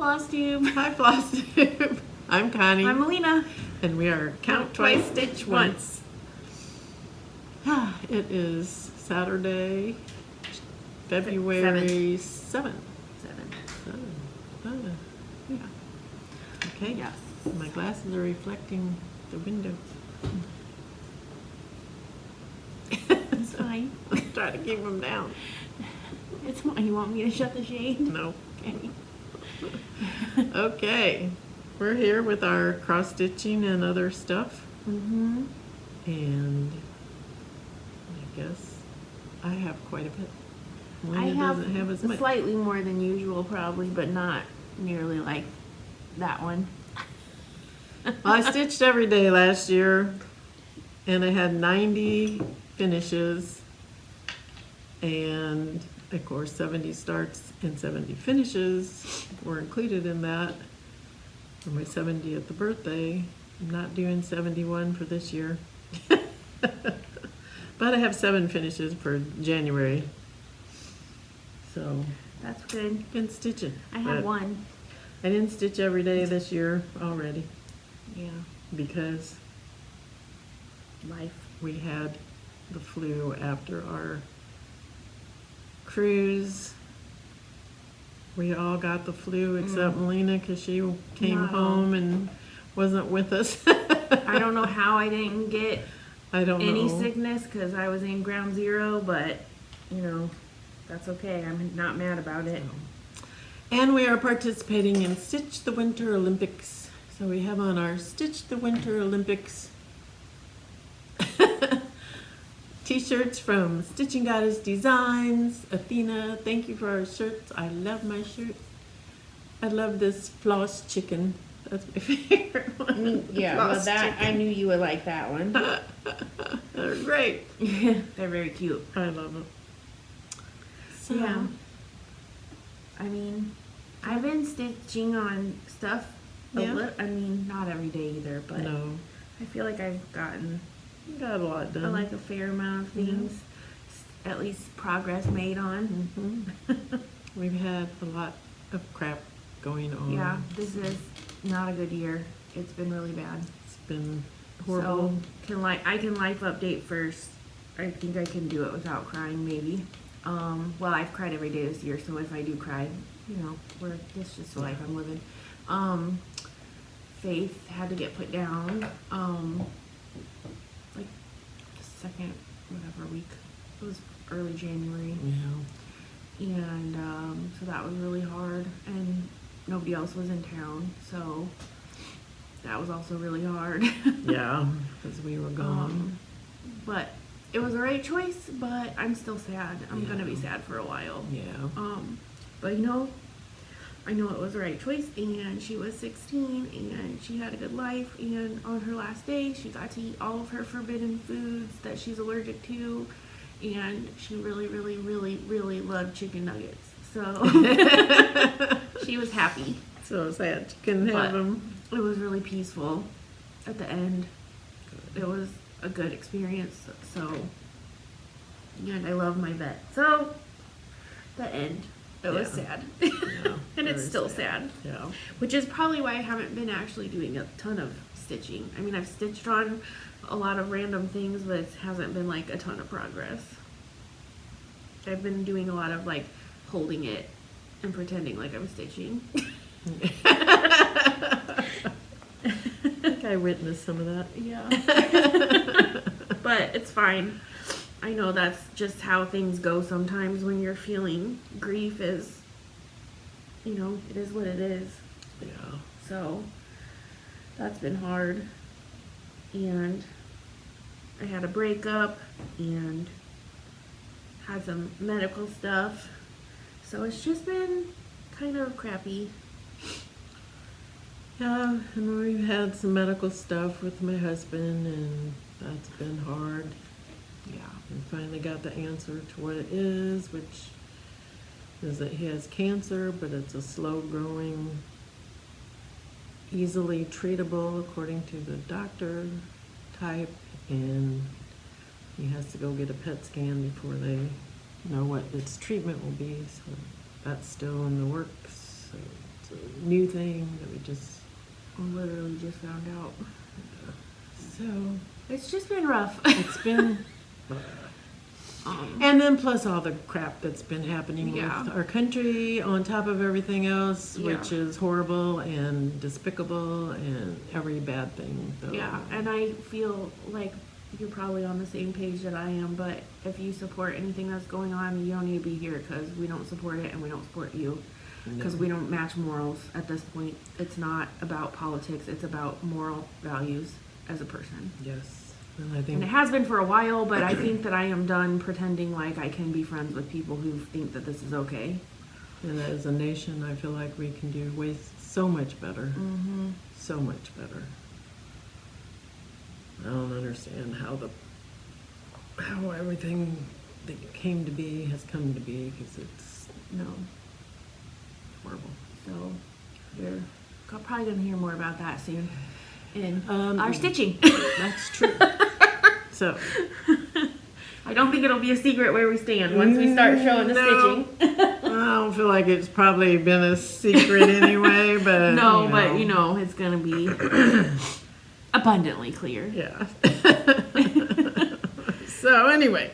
Flosstube. Hi, Flosstube. I'm Connie. I'm Melina. And we are Count Twice, Stitch Once. It is Saturday, February 7th. Yeah. Okay. Yes. My glasses are reflecting the window. It's fine. Try to keep them down. It's fine. You want me to shut the shade? No. Okay. Okay. We're here with our cross stitching and other stuff. Mm-hmm. And I guess I have quite a bit. I Lena doesn't have as much. slightly more than usual probably, but not nearly like that one. Well, I stitched every day last year, and I had 90 finishes, and of course 70 starts and 70 finishes were included in that for my 70th birthday. I'm not doing 71 for this year. But I have 7 finishes for January. So That's good. been stitching. I have but one. I didn't stitch every day this year already Yeah. because Life. we had the flu after our cruise. We all got the flu except Melina because she came Not home and wasn't with us. I don't know how I didn't get I don't any know. sickness because I was in ground zero, but you know, that's okay. I'm not mad about it. And we are participating in Stitch the Winter Olympics. So we have on our Stitch the Winter Olympics t-shirts from Stitching Goddess Designs. Athena, thank you for our shirts. I love my shirt. I love this floss chicken. That's my favorite one. Yeah, Floss well, that I chicken. knew you would like that one. They're great. They're very cute. I love them. So, Yeah. I mean, I've been stitching on stuff Yeah. I mean, not every day either, but no, I feel like I've gotten got a lot done. like a fair amount of things, at least progress made on. Mhm. We've had a lot of crap going on. Yeah, this is not a good year. It's been really bad. It's been horrible. So I can life update first. I think I can do it without crying, maybe. Well, I've cried every day this year, so if I do cry, you know, this just the life I'm living. Faith had to get put down, like the second, whatever week. It was early January. Yeah. And so that was really hard, and nobody else was in town, so that was also really hard. Yeah, because we were gone. But it was the right choice, but I'm still sad. I'm Yeah. gonna be sad for a while. Yeah. But you know, I know it was the right choice, and she was 16 and she had a good life, and on her last day she got to eat all of her forbidden foods that she's allergic to, and she really, really, really, really loved chicken nuggets. So she was happy. So sad you couldn't But have them. it was really peaceful at the end. It was a good experience. So, and I love my vet. So, the end. It was sad. Yeah, And it's very still sad. Yeah. Which is probably why I haven't been actually doing a ton of stitching. I mean, I've stitched on a lot of random things, but it hasn't been like a ton of progress. I've been doing a lot of like holding it and pretending like I'm stitching. I think I witnessed some of that. Yeah. But it's fine. I know that's just how things go sometimes when you're feeling grief is, you know, it is what it is. Yeah. So that's been hard. And I had a breakup and had some medical stuff. So it's just been kind of crappy. Yeah, and we've had some medical stuff with my husband, and that's been hard. Yeah. We finally got the answer to what it is, which is that he has cancer, but it's a slow growing, easily treatable according to the doctor type, and he has to go get a PET scan before they know what its treatment will be. So that's still in the works. So it's a new thing that we just, Literally just found out. so It's just been rough. it's been, Um, and then plus all the crap that's been happening Yeah. with our country on top of everything else, Yeah. which is horrible and despicable and every bad thing. So. yeah, and I feel like you're probably on the same page that I am, but if you support anything that's going on, you don't need to be here because we don't support it and we don't support you because No. we don't match morals at this point. It's not about politics, it's about moral values as a person. Yes. And I think And it has been for a while, but I think that I am done pretending like I can be friends with people who think that this is okay. and as a nation, I feel like we can do way so much better. Mm-hmm. So much better. I don't understand how everything that came to be has come to be, because it's No. horrible. So you're probably going to hear more about that soon in Um, our stitching. That's true. So I don't think it'll be a secret where we stand once we start showing the No. stitching. I don't feel like it's probably been a secret anyway, but No, but you know, it's going to be abundantly clear. Yeah. So anyway,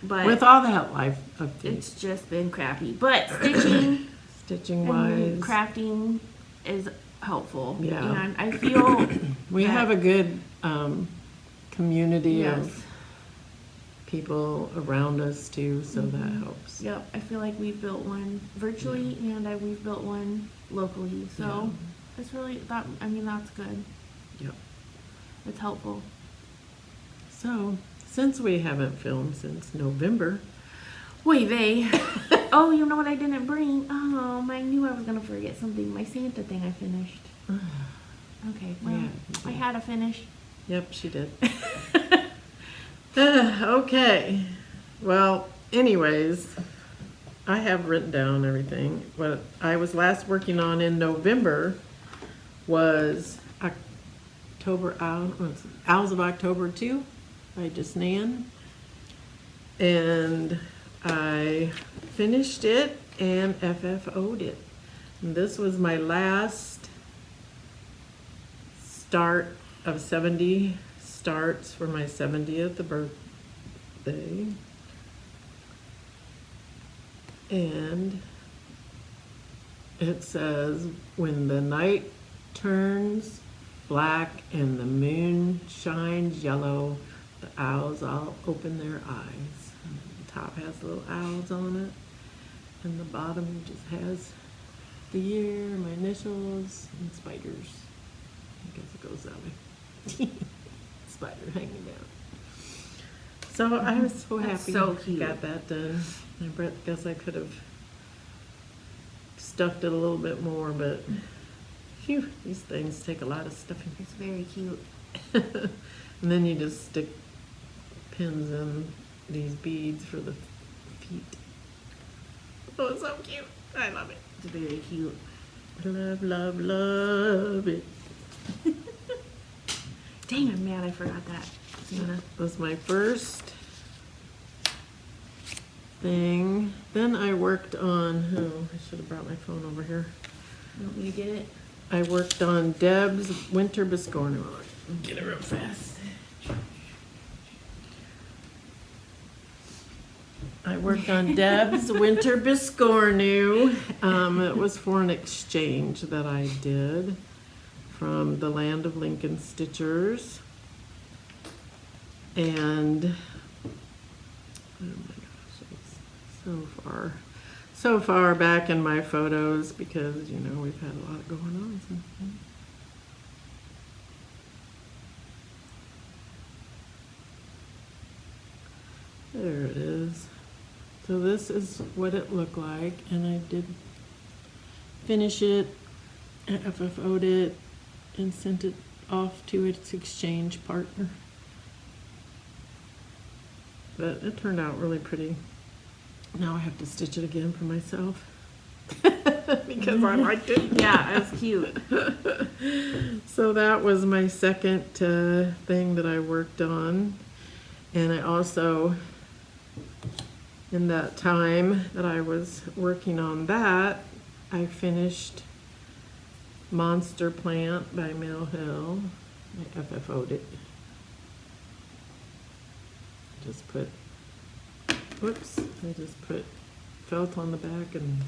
But with all that life updates, it's just been crappy. But stitching stitching and wise, crafting is helpful. Yeah. And I feel we that- have a good community Yes. of people around us too, so that helps. Yep, I feel like we've built one virtually and we've built one locally. So it's really that. I mean, that's good. Yep. It's helpful. So since we haven't filmed since November, Wait, they. Oh, you know what I didn't bring? Oh, I knew I was gonna forget something. My Santa thing I finished. Okay, well, Yeah. I had to finish. yep, she did. Okay. Well, anyways, I have written down everything. What I was last working on in November was Owls of October 2 by Just Nan. And I finished it and FFO'd it. And this was my last start of 70 starts for my 70th birthday. And it says, when the night turns black and the moon shines yellow, the owls all open their eyes. And the top has little owls on it, and the bottom just has the year, my initials, and spiders. I guess it goes that way. Spider hanging down. So I was so That's happy so cute. got that done. I guess I could have stuffed it a little bit more, but phew, these things take a lot of stuffing. It's very cute. And then you just stick pins in these beads for the feet. Oh, it's so cute. I love it. It's very cute. Love, love, love it. Dang, I'm mad I forgot that. Santa. That was my first thing. Then I worked on, I should have brought my phone over here. You want me to get it? I worked on Deb's Winter Biscornu. Get it real fast. I worked on Deb's Winter Biscornu. It was for an exchange that I did from the Land of Lincoln Stitchers. And oh my gosh, it's so far back in my photos, because you know we've had a lot going on since then. There it is. So this is what it looked like, and I did finish it, FFO'd it, and sent it off to its exchange partner. But it turned out really pretty. Now I have to stitch it again for myself because I liked it. Yeah, it's cute. So that was my second thing that I worked on. And I also, in that time that I was working on that, I finished Monster Plant by Mill Hill. I FFO'd it. Just put, whoops, I just put felt on the back and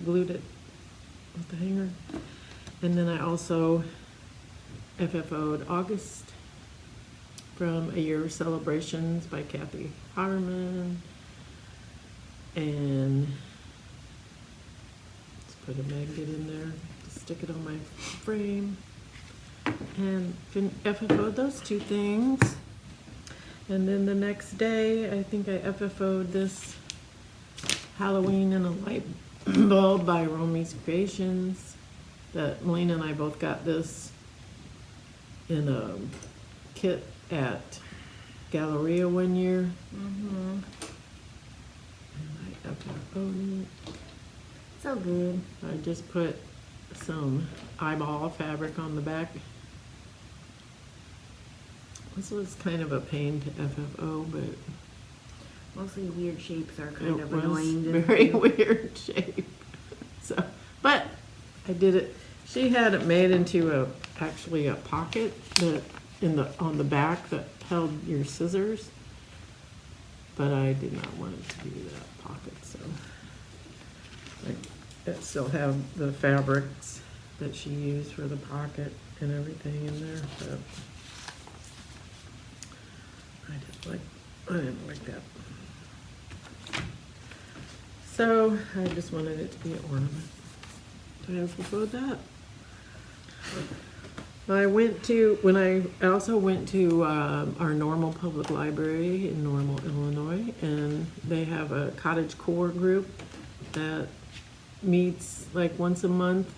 glued it with the hanger. And then I also FFO'd August from A Year of Celebrations by Kathy Harmon. And let's put a magnet in there to stick it on my frame. And FFO'd those two things. And then the next day, I think I FFO'd this Halloween in a Light Bulb by Romy's Creations. That Melina and I both got this in a kit at Galleria one year. Mm-hmm. And I FFO'd it. So good. I just put some eyeball fabric on the back. This was kind of a pain to FFO, but Mostly weird shapes are kind it of was annoying. very weird shape. So, but I did it. She had it made into actually a pocket that on the back that held your scissors. But I did not want it to be that pocket, so I still have the fabrics that she used for the pocket and everything in there. But I didn't like that. So I just wanted it to be an ornament. Do I have to put that? I also went to our Normal Public Library in Normal, Illinois, and they have a cottage core group that meets like once a month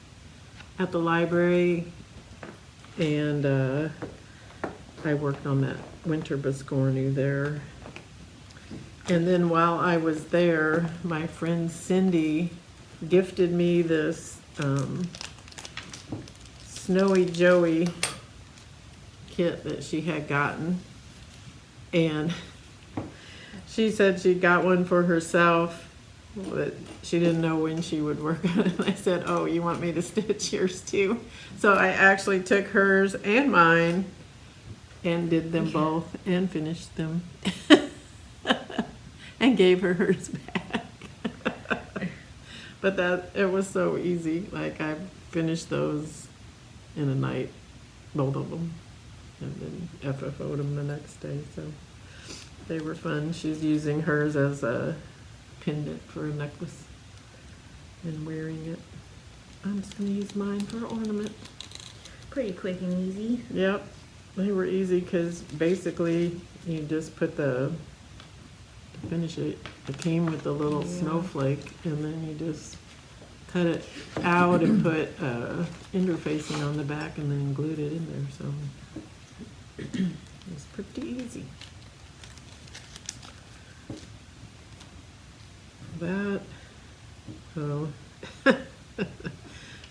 at the library, and I worked on that winter biscornu there. And then while I was there, my friend Cindy gifted me this Snowy Joey kit that she had gotten. And she said she got one for herself, but she didn't know when she would work on it. And I said, oh, you want me to stitch yours too? So I actually took hers and mine and did them both and finished them and gave her hers back. But it was so easy. Like I finished those in a night, both of them, and then FFO'd them the next day. So they were fun. She's using hers as a pendant for a necklace and wearing it. I'm just gonna use mine for ornament. Pretty quick and easy. Yep. They were easy because basically you just put to finish it, it came with a little snowflake, and then you just cut it out and put interfacing on the back and then glued it in there. So it's pretty easy. That, so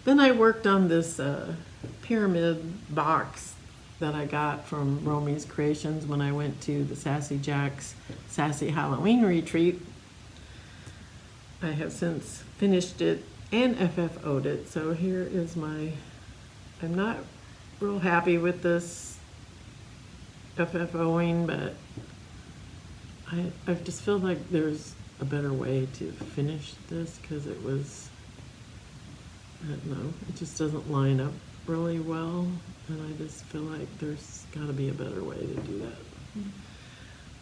then I worked on this pyramid box that I got from Romy's Creations when I went to the Sassy Jack's Sassy Halloween retreat. I have since finished it and FFO'd it. So here is I'm not real happy with this FFOing, but I just feel like there's a better way to finish this because it was, I don't know, it just doesn't line up really well, and I just feel like there's got to be a better way to do that.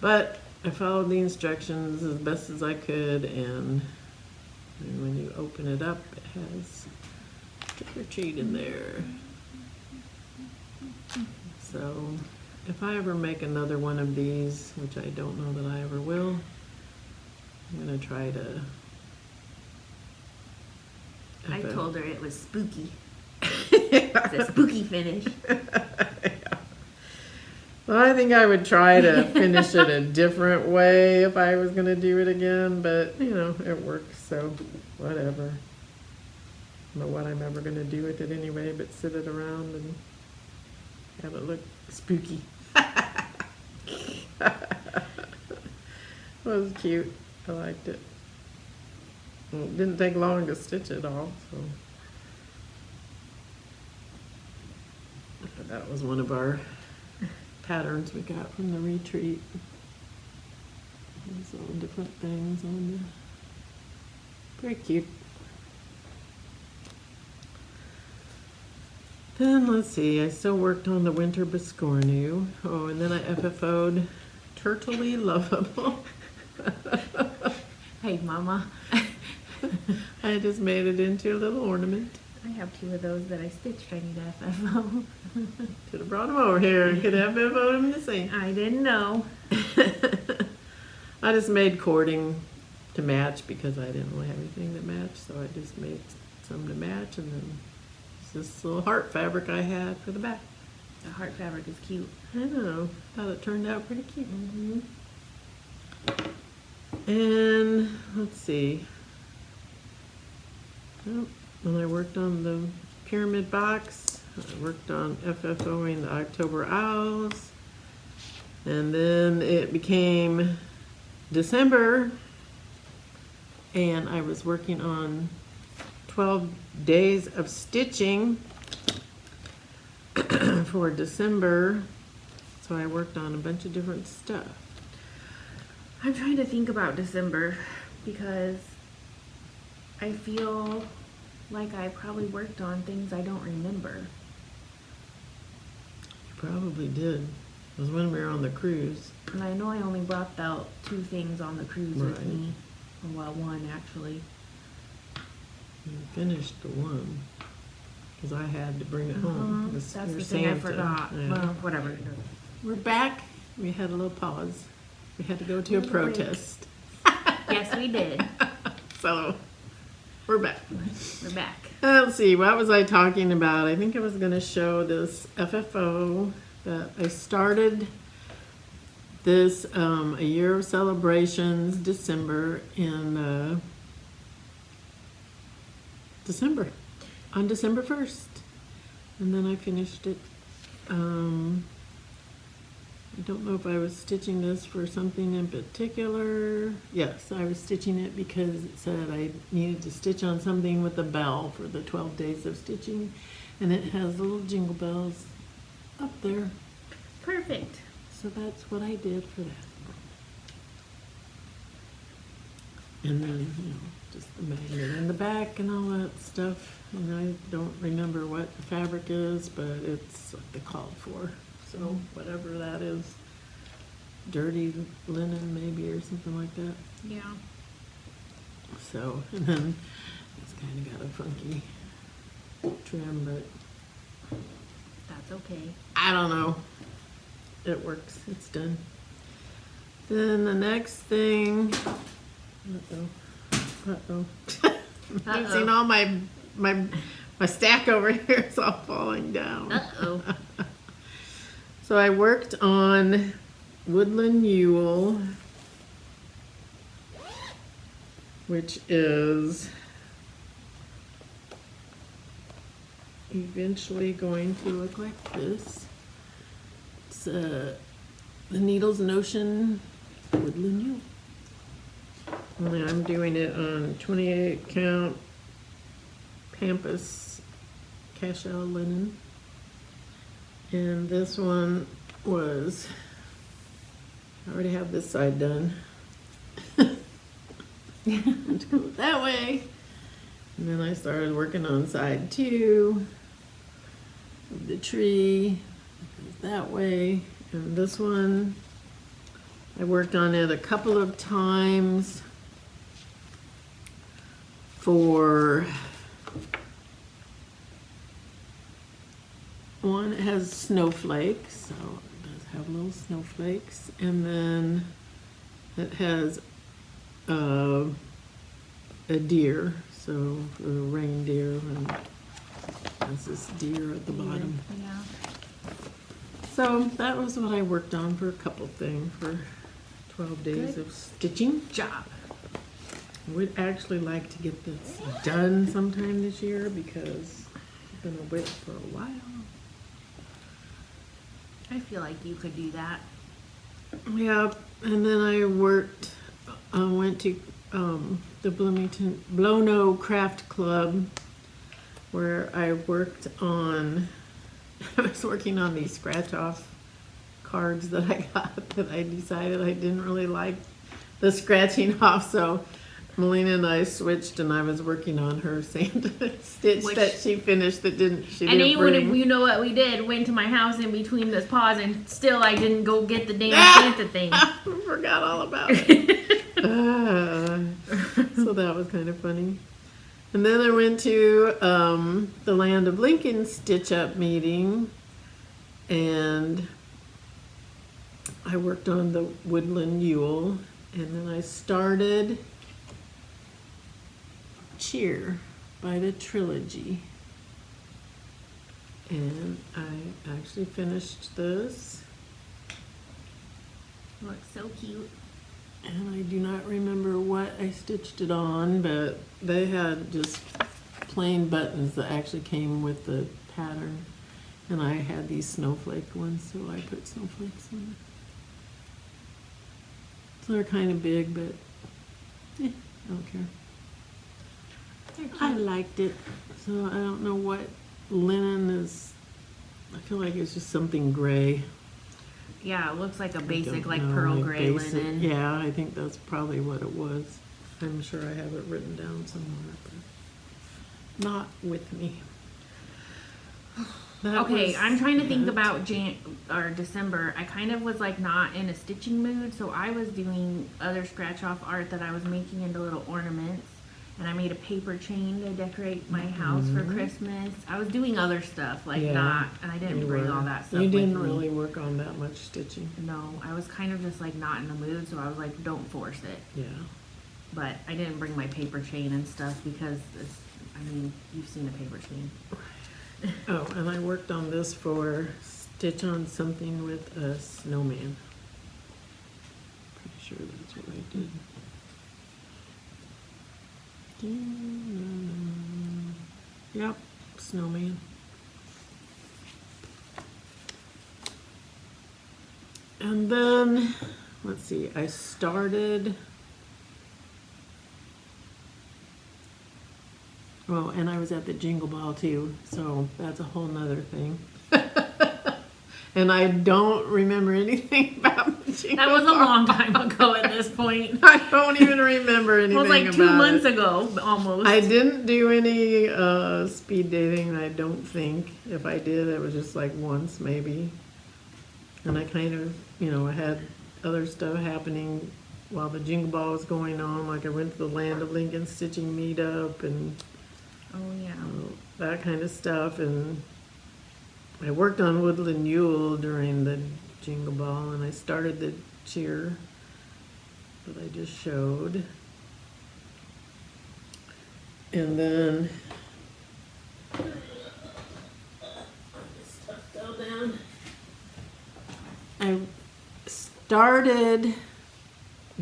But I followed the instructions as best as I could, and when you open it up, it has trick or treat in there. So if I ever make another one of these, which I don't know that I ever will, I'm gonna try to. I told her it was spooky. It's a spooky finish. Well, I think I would try to finish it a different way if I was going to do it again, but, you know, it works, so whatever. I don't know what I'm ever going to do with it anyway, but sit it around and have it look spooky. It was cute. I liked it. Well, it didn't take long to stitch it all, so. But that was one of our patterns we got from the retreat. There's all different things on the. Very cute. Then let's see, I still worked on the winter biscornu. Oh, and then I FFO'd Turtley Lovable. Hey, Mama. I just made it into a little ornament. I have 2 of those that I stitched. I need a FFO. Could have brought them over here and could have FFO'd them the same. I didn't know. I just made cording to match because I didn't really have anything that matched, so I just made some to match, and then this little heart fabric I had for the back. The heart fabric is cute. I know. Thought it turned out pretty cute. Mm-hmm. And let's see. Oh, when I worked on the pyramid box, I worked on FFOing the October owls. And then it became December, and I was working on 12 days of stitching for December. So I worked on a bunch of different stuff. I'm trying to think about December because I feel like I probably worked on things I don't remember. You probably did. It was when we were on the cruise. And I know I only brought out 2 things on the cruise with Right. me. Well, 1 actually. You finished the one because I had to bring it home. It was That's your the thing I Santa. forgot. Yeah. Well, whatever. We're back. We had a little pause. We had to go to a Little break. protest. Yes, we did. So we're back. We're back. Let's see, what was I talking about? I think I was going to show this FFO that I started this a year of celebrations December in December, on December 1st. And then I finished it. I don't know if I was stitching this for something in particular. Yes, I was stitching it because it said I needed to stitch on something with a bell for the 12 days of stitching. And it has little jingle bells up there. Perfect. So that's what I did for that. And then, you know, just the magnet in the back and all that stuff. And I don't remember what the fabric is, but it's what they called for. So whatever that is, dirty linen maybe or something like that. Yeah. So, and then it's kind of got a funky trim, but That's okay. I don't know. It works. It's done. Then the next thing. Uh-oh. I've seen all my stack over here is all falling down. Uh-oh. So I worked on Woodland Mule, which is eventually going to look like this. It's the Needles and Ocean Woodland Mule. Only I'm doing it on 28 count Pampas cashel linen. And this one was, I already have this side done. Let's go that way. And then I started working on side 2 of the tree. It goes that way. And this one, I worked on it a couple of times for one. It has snowflakes, so it does have little snowflakes, and then it has a deer, so a reindeer, and has this deer at the bottom. Yeah. So that was what I worked on for a couple things for 12 days Good of stitching. job. I would actually like to get this done sometime this year because I've been a wait for a while. I feel like you could do that. Yeah, and then I went to the Bloomington Blono Craft Club, where I worked on I was working on these scratch-off cards that I got that I decided I didn't really like the scratching off, so Melina and I switched, and I was working on her sand stitch Which- that she finished that she And didn't bring. you know what we did? Went to my house in between this pause, and still I didn't go get the damn Santa thing. I forgot all about it. So that was kind of funny. And then I went to the Land of Lincoln Stitch Up meeting, and I worked on the Woodland Yule, and then I started Cheer by the Trilogy. And I actually finished this. Looks so cute. And I do not remember what I stitched it on, but they had just plain buttons that actually came with the pattern. And I had these snowflake ones, so I put snowflakes on. So they're kind of big, but I don't care. I liked it. So I don't know what linen is. I feel like it's just something gray. Yeah, it looks like a I basic, don't like know, pearl like gray basic- linen. Yeah, I think that's probably what it was. I'm sure I have it written down somewhere, but not with me. That Okay, was I'm trying to think it. about December. I kind of was like not in a stitching mood, so I was doing other scratch off art that I was making into little ornaments. And I made a paper chain to decorate my house for Christmas. I was doing other stuff, like Yeah, not, and I didn't You bring were. all that stuff You with didn't me. really work on that much stitching. No, I was kind of just like not in the mood, so I was like, don't force it. Yeah. But I didn't bring my paper chain and stuff because it's, I mean, you've seen a paper chain. Oh, and I worked on this for Stitch on Something with a Snowman. Pretty sure that's what I did. Yep, snowman. And then, let's see, I started, oh, and I was at the Jingle Ball too, so that's a whole nother thing. And I don't remember anything about the Jingle That was a Ball. long time ago at this point. I don't even remember anything It was like about 2 months it. ago, almost. I didn't do any speed dating, I don't think. If I did, it was just like once maybe. And I kind of, I had other stuff happening while the Jingle Ball was going on. Like I went to the Land of Lincoln Stitching Meetup and Oh, yeah. that kind of stuff. And I worked on Woodland Yule during the Jingle Ball, and I started the cheer that I just showed. And then stuff fell down. I started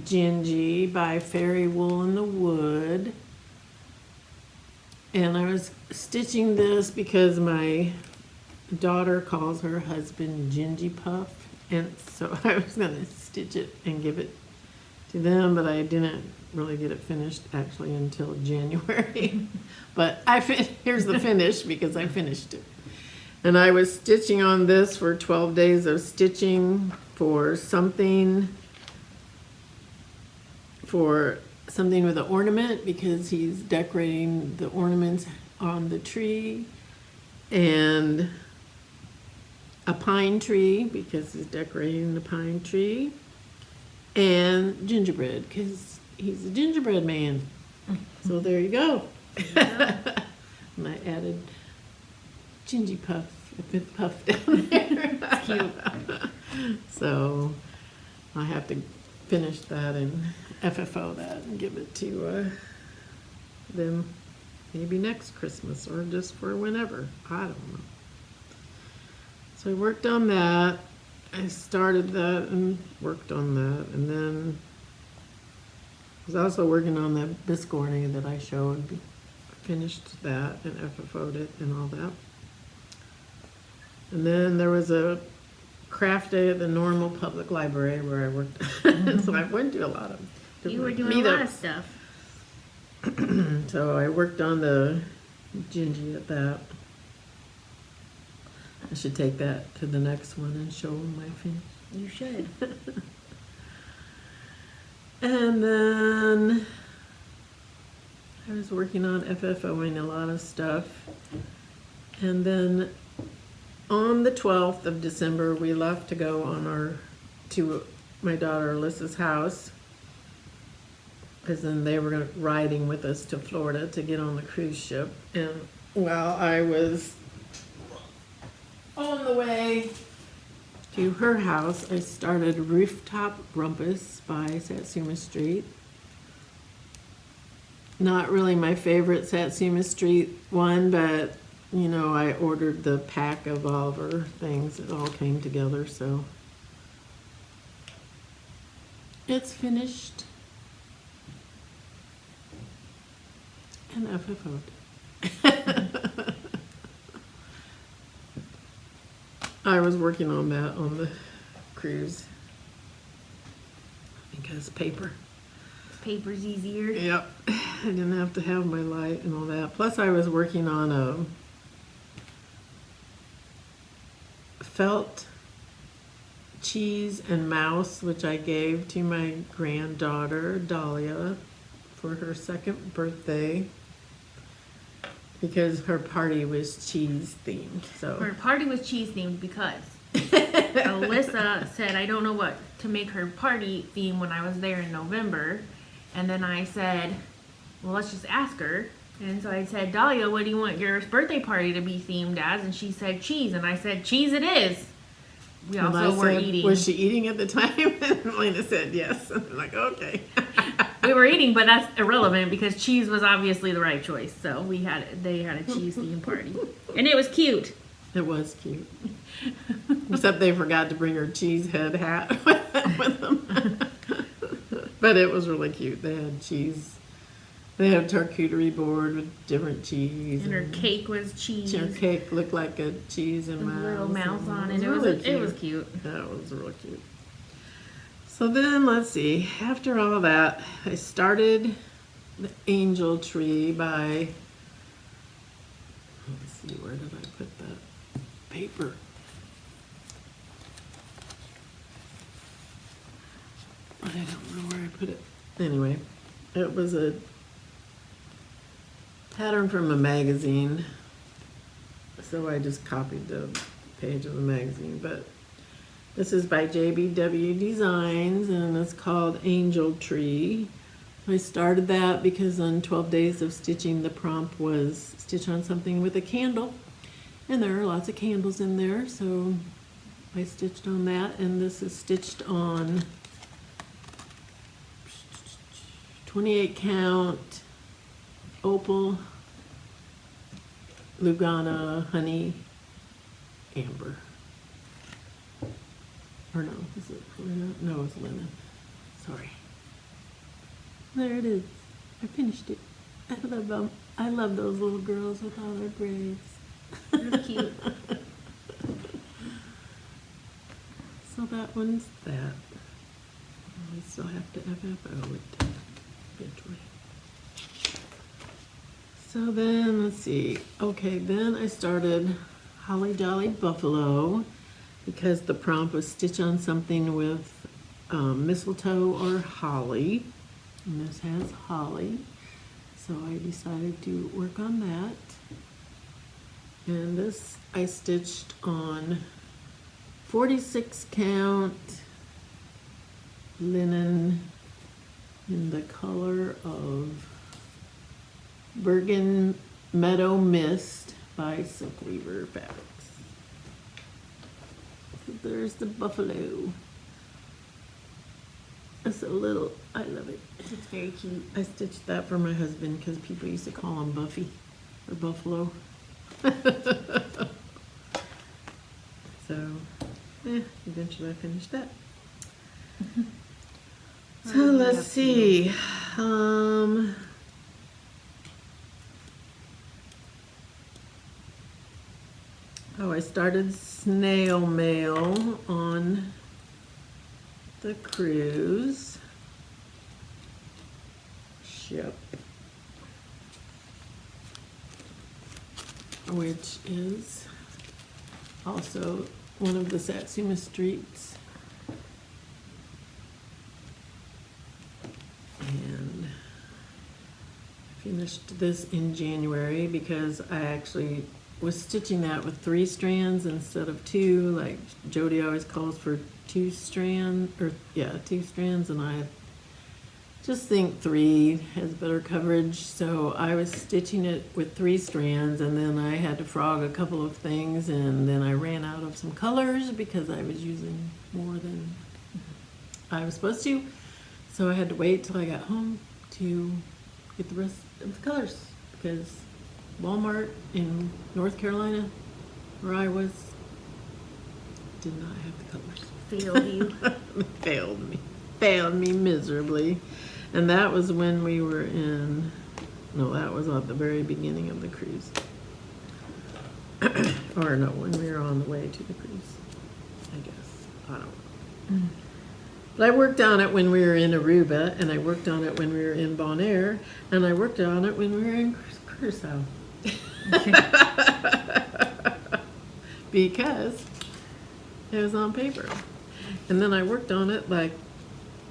Gingy by Fairy Wool in the Wood. And I was stitching this because my daughter calls her husband Gingy Puff. And so I was going to stitch it and give it to them, but I didn't really get it finished actually until January. But here's the finish because I finished it. And I was stitching on this for 12 days of stitching for something with an ornament because he's decorating the ornaments on the tree, and a pine tree because he's decorating the pine tree, and gingerbread because he's a gingerbread man. So there you go. And I added Gingy Puff, a bit puff down there. It's cute. So I have to finish that and FFO that and give it to them maybe next Christmas or just for whenever. I don't know. So I worked on that. I started that and worked on that, and then I was also working on that biscorny that I showed. Finished that and FFO'd it and all that. And then there was a craft day at the Normal Public Library where I worked. So I went to a lot of You were different doing a lot of meetups. stuff. So I worked on the Gingy at that. I should take that to the next one and show them my finish. You should. And then I was working on FFOing a lot of stuff. And then on the 12th of December, we left to go to my daughter Alyssa's house. Because then they were riding with us to Florida to get on the cruise ship. And while I was on the way to her house, I started Rooftop Rumpus by Satsuma Street. Not really my favorite Satsuma Street one, but you know, I ordered the pack of all of her things. It all came together, so it's finished and FFO'd. I was working on that on the cruise because paper. Paper's easier. Yep. I didn't have to have my light and all that. Plus I was working on a felt cheese and mouse, which I gave to my granddaughter, Dahlia, for her 2nd birthday. Because her party was cheese themed, so. Her party was cheese themed because Alyssa said, I don't know what to make her party theme when I was there in November. And then I said, well, let's just ask her. And so I said, Dahlia, what do you want your birthday party to be themed as? And she said cheese. And I said, cheese it is. We And also I were said, eating. was she eating at the time? And Elena said yes. I'm like, okay. We were eating, but that's irrelevant because cheese was obviously the right choice. So they had a cheese themed party. And it was cute. It was cute. Except they forgot to bring her cheese head hat with them. But it was really cute. They had cheese. They had a charcuterie board with different cheese. And her cake was cheese. Her cake looked like a cheese and With a little mouth on it. really It was cute. That was really cute. So then, let's see. After all that, I started the angel tree by, let's see, where did I put that paper? I don't know where I put it. Anyway, it was a pattern from a magazine, so I just copied the page of the magazine. But this is by JBW Designs, and it's called Angel Tree. I started that because on 12 days of stitching, the prompt was stitch on something with a candle, and there are lots of candles in there, so I stitched on that. And this is stitched on 28 count opal, Lugana, honey, amber. Or no, is it linen? No, it's linen. Sorry. There it is. I finished it. I love them. I love those little girls with all their braids. They're cute. So that one's that. We still have to FFO it eventually. So then, let's see. Okay, then I started Holly Jolly Buffalo because the prompt was stitch on something with mistletoe or holly. And this has holly. So I decided to work on that. And this I stitched on 46 count linen in the color of Bergen Meadow Mist by Silk Weaver Fabrics. So there's the buffalo. It's a little, I love it. It's very cute. I stitched that for my husband because people used to call him Buffy or Buffalo. So, eventually I finished that. So let's see. I started snail mail on the cruise ship, which is also one of the Satsuma streets. And I finished this in January because I actually was stitching that with 3 strands instead of 2. Like Jody always calls for 2 strands, or yeah, 2 strands, and I just think 3 has better coverage. So I was stitching it with 3 strands, and then I had to frog a couple of things, and then I ran out of some colors because I was using more than I was supposed to. So I had to wait till I got home to get the rest of the colors, because Walmart in North Carolina, where I was, did not have the colors. Failed you. Failed me miserably. And that was when we were in, no, that was at the very beginning of the cruise. Or no, when we were on the way to the cruise, I guess. I don't know. But I worked on it when we were in Aruba, and I worked on it when we were in Bonaire, and I worked on it when we were in Curacao. Because it was on paper. And then I worked on it like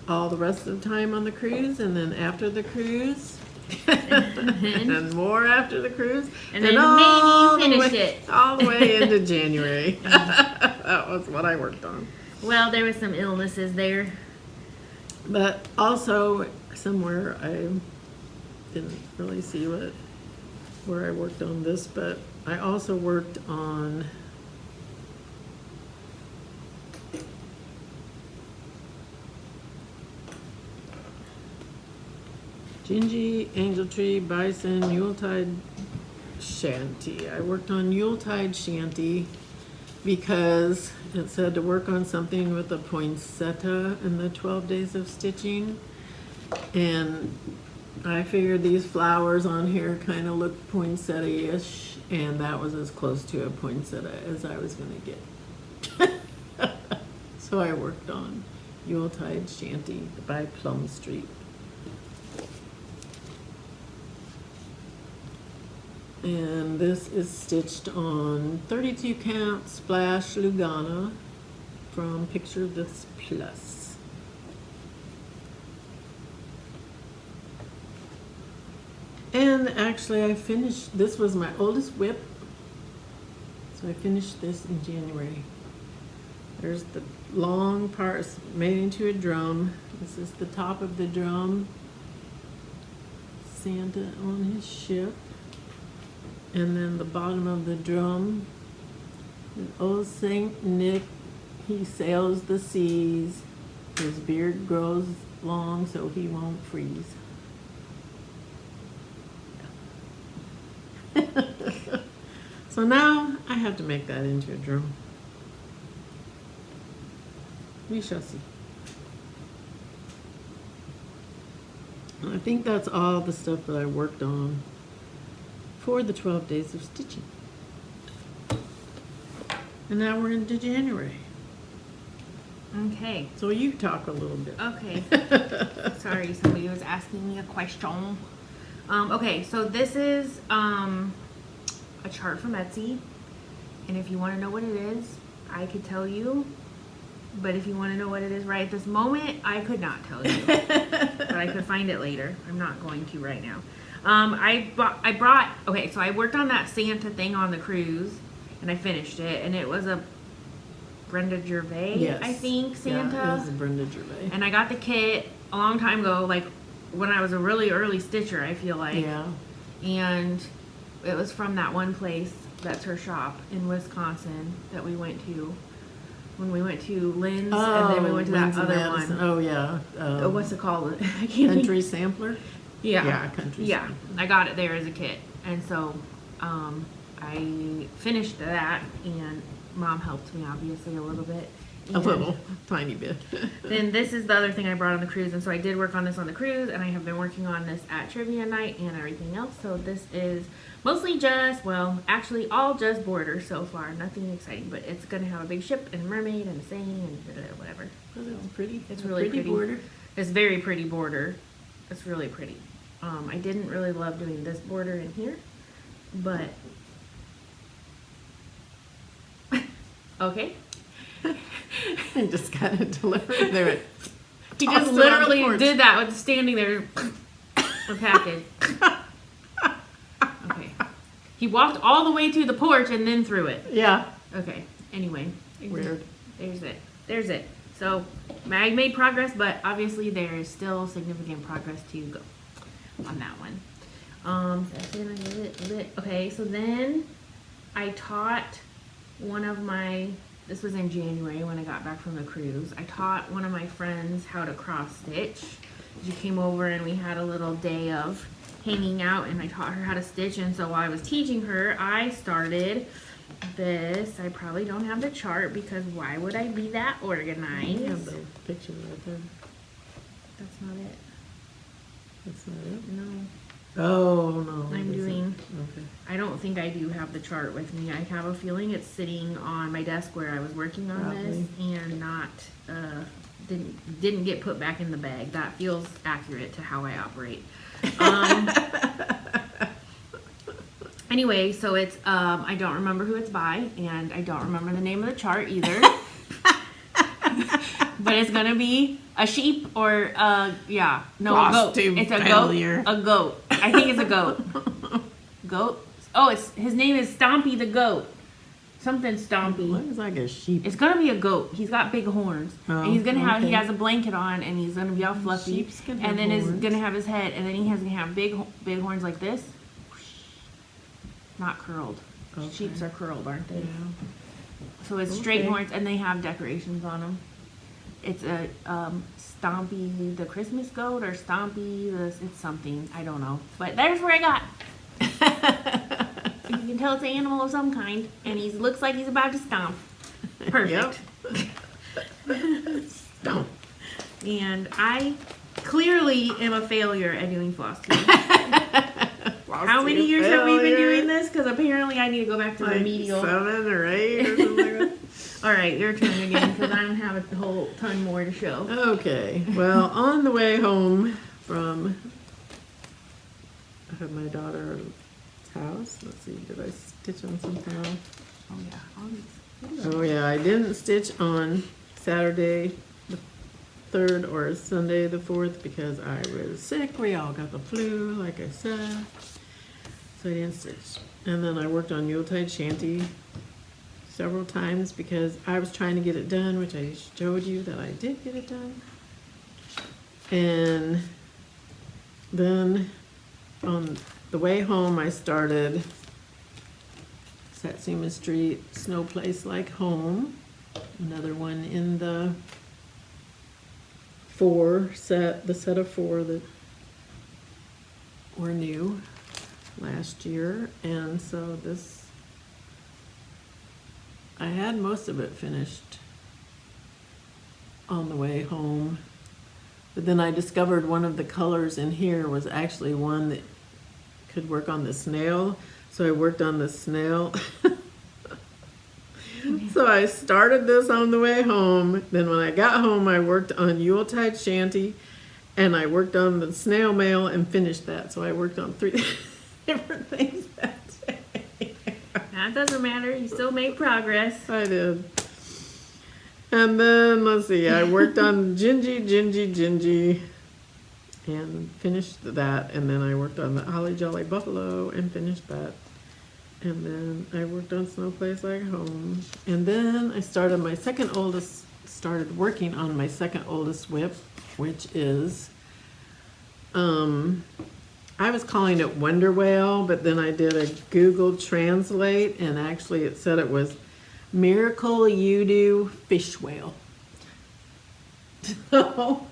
all the rest of the time on the cruise, and then after the cruise, and more after the cruise, And then maybe you finished it. all the way into January. That was what I worked on. Well, there was some illnesses there. But also somewhere I didn't really see where I worked on this, but I also worked on Gingy, Angel Tree, Bison, Yuletide Shanty. I worked on Yuletide Shanty because it said to work on something with a poinsettia in the 12 days of stitching. And I figured these flowers on here kind of look poinsettia-ish, and that was as close to a poinsettia as I was going to get. So I worked on Yuletide Shanty by Plum Street. And this is stitched on 32 count Splash Lugana from Picture This Plus. And actually I finished, this was my oldest whip, so I finished this in January. There's the long part made into a drum. This is the top of the drum. Santa on his ship. And then the bottom of the drum, old Saint Nick, he sails the seas. His beard grows long so he won't freeze. So now I have to make that into a drum. We shall see. I think that's all the stuff that I worked on for the 12 days of stitching. And now we're into January. Okay. So you talk a little bit. Okay. Sorry, somebody was asking me a question. Okay, so this is a chart from Etsy. And if you want to know what it is, I could tell you. But if you want to know what it is right at this moment, I could not tell you. But I could find it later. I'm not going to right now. Okay, so I worked on that Santa thing on the cruise, and I finished it, and it was a Brenda Gervais, Yes. I think, Santa. Yeah, it was a Brenda Gervais. And I got the kit a long time ago, like when I was a really early stitcher, I feel like. Yeah. And it was from that one place, that's her shop in Wisconsin, that we went to. When we went to Lynn's, and then we went to that Lynn's and other Madison. one. Oh, yeah. What's it called? I can't Country Sampler? Yeah. Yeah, Country Yeah, Sampler. I got it there as a kit. And so I finished that, and Mom helped me obviously a little bit. A little, tiny bit. Then this is the other thing I brought on the cruise, and so I did work on this on the cruise, and I have been working on this at trivia night and everything else. So this is mostly just, well, actually all just border so far, nothing exciting, but it's gonna have a big ship and a mermaid and a saying and whatever. Oh, that's pretty. It's A really pretty. border. It's very pretty border. It's really pretty. I didn't really love doing this border in here, but Okay. I just got it delivered. There it. He Tossed just it on the literally porch. did that with standing there. A package. Okay. He walked all the way to the porch and then threw it. Yeah. Okay. Anyway. Weird. There's it. There's it. So, I made progress, but obviously there is still significant progress to go on that one. Okay, so then I taught one of my, this was in January when I got back from the cruise. I taught one of my friends how to cross stitch. She came over and we had a little day of hanging out and I taught her how to stitch. And so while I was teaching her, I started this. I probably don't have the chart because why would I be that I organized? have the picture right there. That's not it. That's not it. No. Oh no. I'm it isn't. doing, Okay. I don't think I do have the chart with me. I have a feeling it's sitting on my desk where I was working on this and not, didn't get put back in the bag. That feels accurate to how I operate. Anyway, so it's, I don't remember who it's by and I don't remember the name of the chart either. But it's gonna be a sheep or yeah, no, a goat. Flosstube It's a failure. goat. A goat. I think it's a goat. Goat. Oh, his name is Stompy the goat. Something Stompy. Looks like a sheep. It's gonna be a goat. He's got big horns, Oh, and he's gonna have. He okay. has a blanket on, and he's gonna be all fluffy. Sheep's gonna and have then he's horns. gonna have his head, and then he's gonna have big horns like this. Not curled. Okay. Sheeps are curled, aren't they? Yeah. So it's straight Okay. horns, and they have decorations on them. It's a Stompy the Christmas goat or Stompy the it's something I don't know, but there's where I got. You can tell it's an animal of some kind, and he looks like he's about to stomp. Perfect. Don't. And I clearly am a failure at doing Flosstube. How many years have we been doing this? Because apparently I need to go back to Like remedial. 7 or 8 or something like that. All right, your turn again, because I don't have a whole ton more to show. Okay. Well, on the way home from my daughter's house, let's see, did I stitch on something else? Oh yeah. Oh yeah, I didn't stitch on Saturday the 3rd or Sunday the 4th because I was sick. We all got the flu, like I said. So I didn't stitch. And then I worked on Yuletide Shanty several times because I was trying to get it done, which I showed you that I did get it done. And then on the way home, I started Satsuma Street, Snow Place Like Home. Another one in the the set of 4 that were new last year. And so this, I had most of it finished on the way home. But then I discovered one of the colors in here was actually one that could work on the snail. So I worked on the snail. So I started this on the way home. Then when I got home, I worked on Yuletide Shanty. And I worked on the snail mail and finished that. So I worked on 3 different things that day. That doesn't matter. You still made progress. I did. And then, let's see, I worked on Gingy, and finished that. And then I worked on the Holly Jolly Buffalo and finished that. And then I worked on Snow Place Like Home. And then I started working on my second oldest whip, which is, I was calling it Wonder Whale, but then I did a Google Translate, and actually it said it was Miracle You Do Fish Whale. So,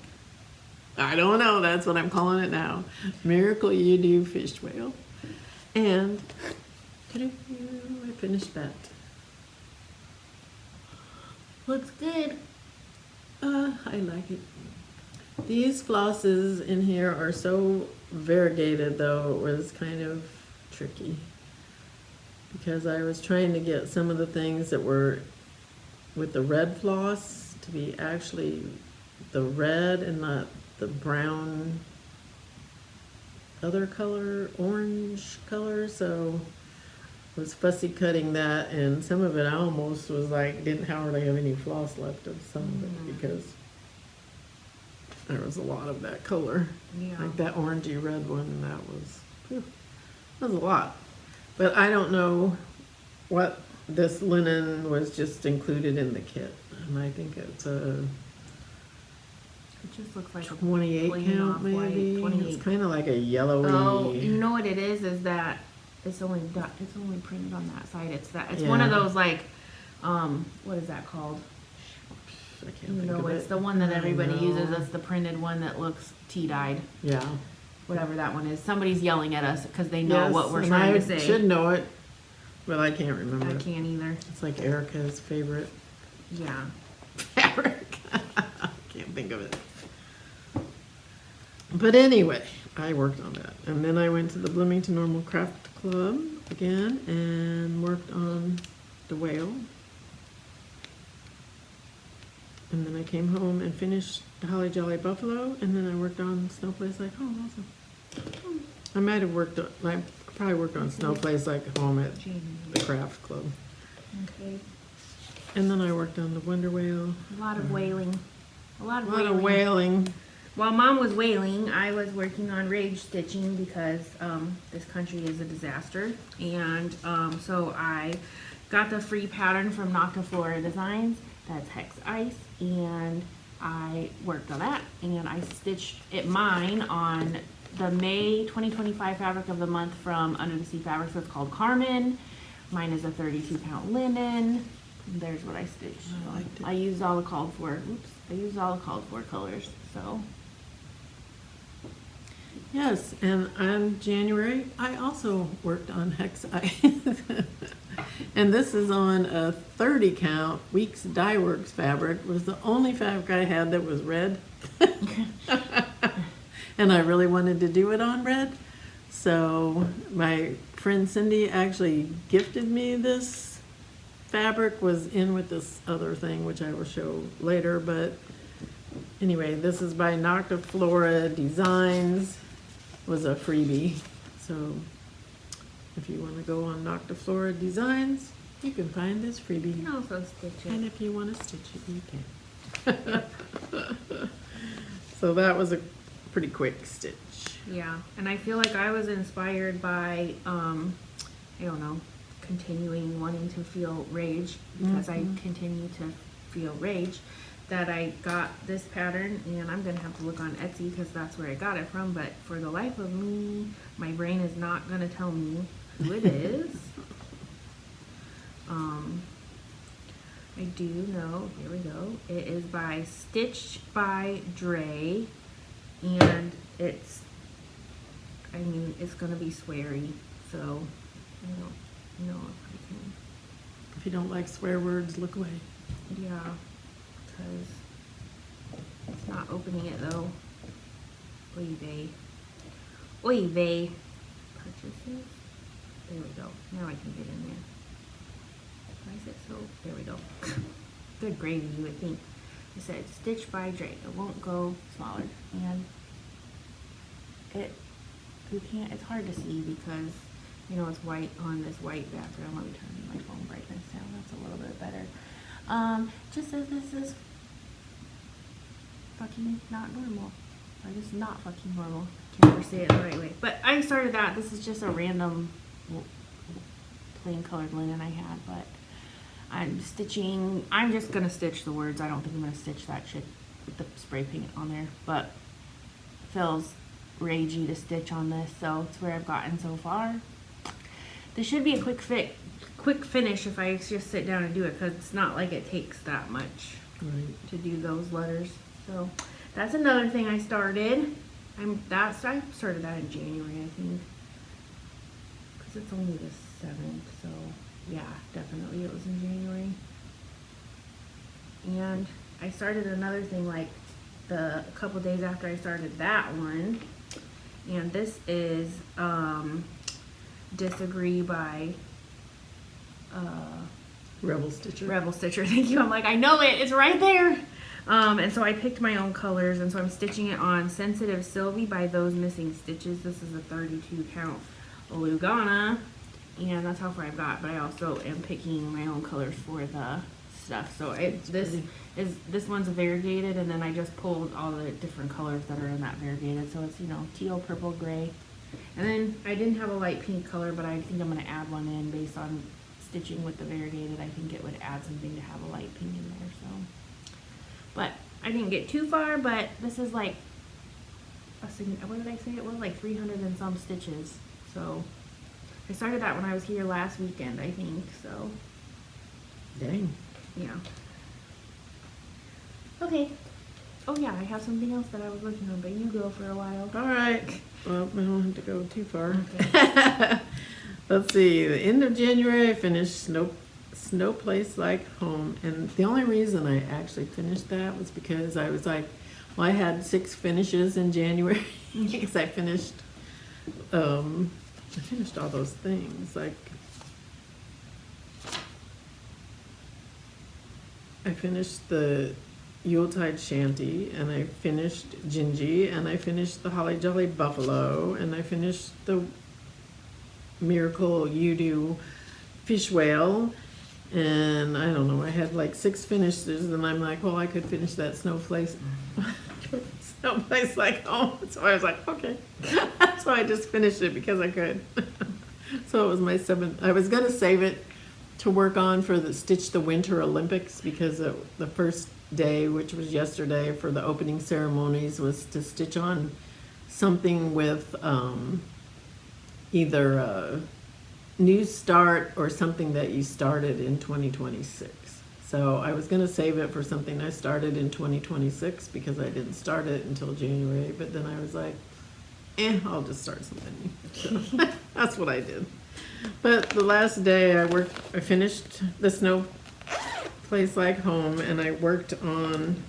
I don't know, that's what I'm calling it now. Miracle You Do Fish Whale. And I finished that. Looks good. I like it. These flosses in here are so variegated, though it was kind of tricky because I was trying to get some of the things that were with the red floss to be actually the red and not the brown other color, orange color. So was fussy cutting that, and some of it I almost was like, didn't hardly have any floss left of some of it because there was a lot of that color. Yeah. Like that orangey red one, that was a lot. But I don't know what this linen was just included in the kit. And I think it's a It just looks like 28 plain count off-white, maybe. 28. It's kind of like a yellowy. Oh, you know what it is that it's only printed on that side. It's one of Yeah. those like, what is that called? I can't You think know, of it's it. the one that I everybody know. uses. It's the printed one that looks tea-dyed. Yeah. Whatever that one is. Somebody's yelling at us because they know Yes, what we're and trying I to say. should know it, but I can't remember. I can't either. It's like Erica's favorite Yeah. fabric. Can't think of it. But anyway, I worked on that. And then I went to the Bloomington Normal Craft Club again and worked on the whale. And then I came home and finished the Holly Jolly Buffalo, and then I worked on Snowplace Like Home also. I might have worked on, I probably worked on Snowplace Like Home at the craft club. Okay. And then I worked on the Wonder Whale. A lot of whaling. A lot A of lot whaling. of whaling. While Mom was whaling, I was working on rage stitching because this country is a disaster. And so I got the free pattern from Noctiflora Designs. That's Hex Ice. And I worked on that. And I stitched it mine on the May 2025 Fabric of the Month from Under the Sea Fabrics. So it's called Carmen. Mine is a 32 count linen. And there's what I stitched. I liked it. I used all the called for. I used all the called for colors. So. Yes, and in January, I also worked on Hex Ice. And this is on a 30 count Weeks Dye Works fabric. It was the only fabric I had that was red. And I really wanted to do it on red. So my friend Cindy actually gifted me this fabric, was in with this other thing, which I will show later. But anyway, this is by Noctiflora Designs. Was a freebie. So if you want to go on Noctiflora Designs, you can find this freebie. You can also stitch And it. if you want to stitch it, you can. So that was a pretty quick stitch. Yeah, and I feel like I was inspired by, I don't know, continuing wanting to feel rage because I continue to feel rage. That I got this pattern, and I'm gonna have to look on Etsy because that's where I got it from. But for the life of me, my brain is not gonna tell me who it is. I do know. Here we go. It is by Stitched by Dre, and it's. I mean, it's gonna be sweary, so I don't know if I can. If you don't like swear words, look away. Yeah. Because it's not opening it though. Oy vey. Oy vey. Purchases. There we go. Now I can get in there. Why is it so? There we go. Good gravy, you would think. It said Stitch by Dre. It won't go smaller. And you can't, it's hard to see because, you know, it's white on this white background. Let me turn my phone brightness down. That's a little bit better. Just says this is fucking not normal. Or this is not fucking normal. Can't ever say it the right way. But I started that. This is just a random plain colored linen I had. But I'm stitching. I'm just going to stitch the words. I don't think I'm going to stitch that shit with the spray paint on there. But it feels ragey to stitch on this. So it's where I've gotten so far. This should be a quick finish if I just sit down and do it, because it's not like it takes that much to do those letters. So that's another thing I started. I started that in January, I think, because it's only the 7th. So yeah, definitely it was in January. And I started another thing like a couple days after I started that one, and this is Disagree by Rebel Stitcher. Rebel Stitcher. Thank you. I'm like, I know it. It's right there. And so I picked my own colors, and so I'm stitching it on Sensitive Sylvie by Those Missing Stitches. This is a 32 count Lugana, and that's how far I've got. But I also am picking my own colors for the stuff. So this one's variegated, and then I just pulled all the different colors that are in that variegated. So it's, you know, teal, purple, gray. And then I didn't have a light pink color, but I think I'm going to add one in based on stitching with the variegated. I think it would add something to have a light pink in there. So, but I didn't get too far, but this is like, what did I say? It was like 300 and some stitches. So I started that when I was here last weekend, I think. So Dang. yeah. Okay. Oh yeah, I have something else that I was working on, but you go for a while. All right. Well, I don't have to go too far. Okay. Let's see. The end of January, I finished Snow Place Like Home, and the only reason I actually finished that was because I was like, well, I had 6 finishes in January because I finished all those things. Like, I finished the Yuletide Shanty, and I finished Gingy, and I finished the Holly Jolly Buffalo, and I finished the Miracle You Do Fish Whale, and I don't know, I had like 6 finishes, and I'm like, well, I could finish that Snowflake Like Home. So I was like, okay. So I just finished it because I could. So it was my 7th. I was gonna save it to work on for the Stitch the Winter Olympics, because the first day, which was yesterday, for the opening ceremonies was to stitch on something with either a new start or something that you started in 2026. So I was going to save it for something I started in 2026 because I didn't start it until January, but then I was like, I'll just start something new. So that's what I did. But the last day I finished the Snow Place Like Home, and I worked on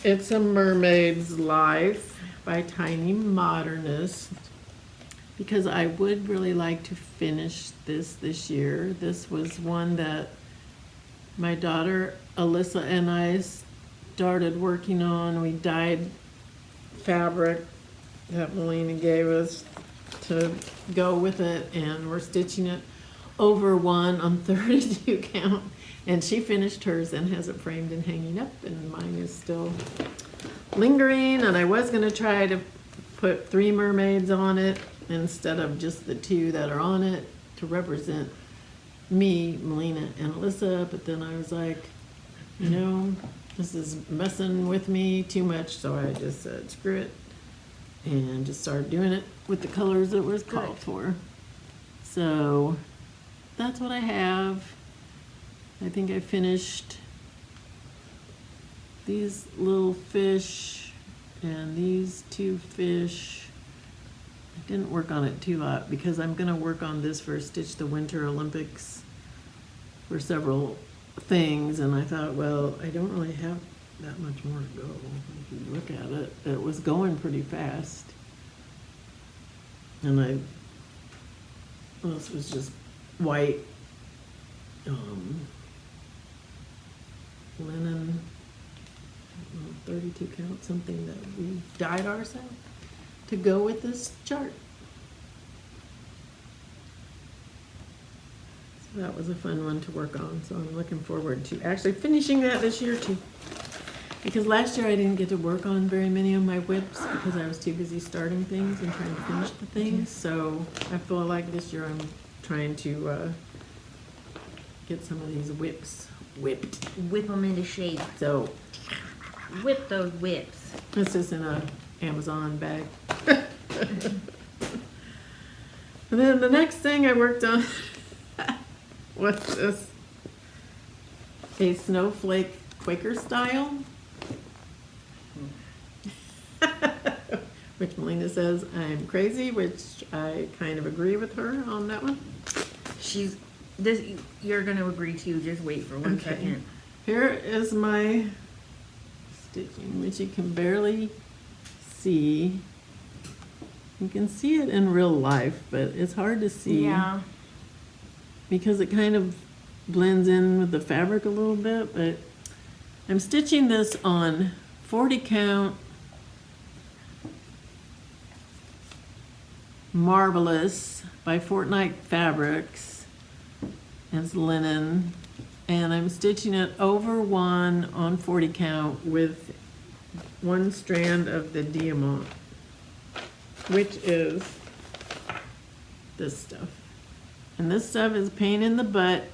It's a Mermaid's Life by Tiny Modernist, because I would really like to finish this year. This was one that my daughter Alyssa and I started working on. We dyed fabric that Melina gave us to go with it, and we're stitching it over 1 on 32 count, and she finished hers and has it framed and hanging up, and mine is still lingering. And I was going to try to put 3 mermaids on it instead of just the 2 that are on it to represent me, Melina, and Alyssa, but then I was like, you know, this is messing with me too much, so I just said screw it and just started doing it with the colors that was called for. So that's what I have. I think I finished these little fish and these 2 fish. I didn't work on it too lot because I'm going to work on this for Stitch the Winter Olympics for several things, and I thought, well, I don't really have that much more to go. If you look at it, it was going pretty fast. And this was just white linen, 32 count, something that we dyed ourselves to go with this chart. So that was a fun one to work on, so I'm looking forward to actually finishing that this year too. Because last year I didn't get to work on very many of my whips because I was too busy starting things and trying to finish the things. So I feel like this year I'm trying to get some of these whips whipped. Whip them into shape. So Whip those whips. this is in a Amazon bag. And then the next thing I worked on was this, a snowflake Quaker style. Which Melina says I'm crazy, which I kind of agree with her on that one. You're gonna agree to, just wait for one second. Here is my stitching, which you can barely see. You can see it in real life, but it's hard to see. Yeah. Because it kind of blends in with the fabric a little bit, but I'm stitching this on 40 count Marvelous by Fortnite Fabrics. It's linen. And I'm stitching it over one on 40 count with one strand of the diamond, which is this stuff. And this stuff is a pain in the butt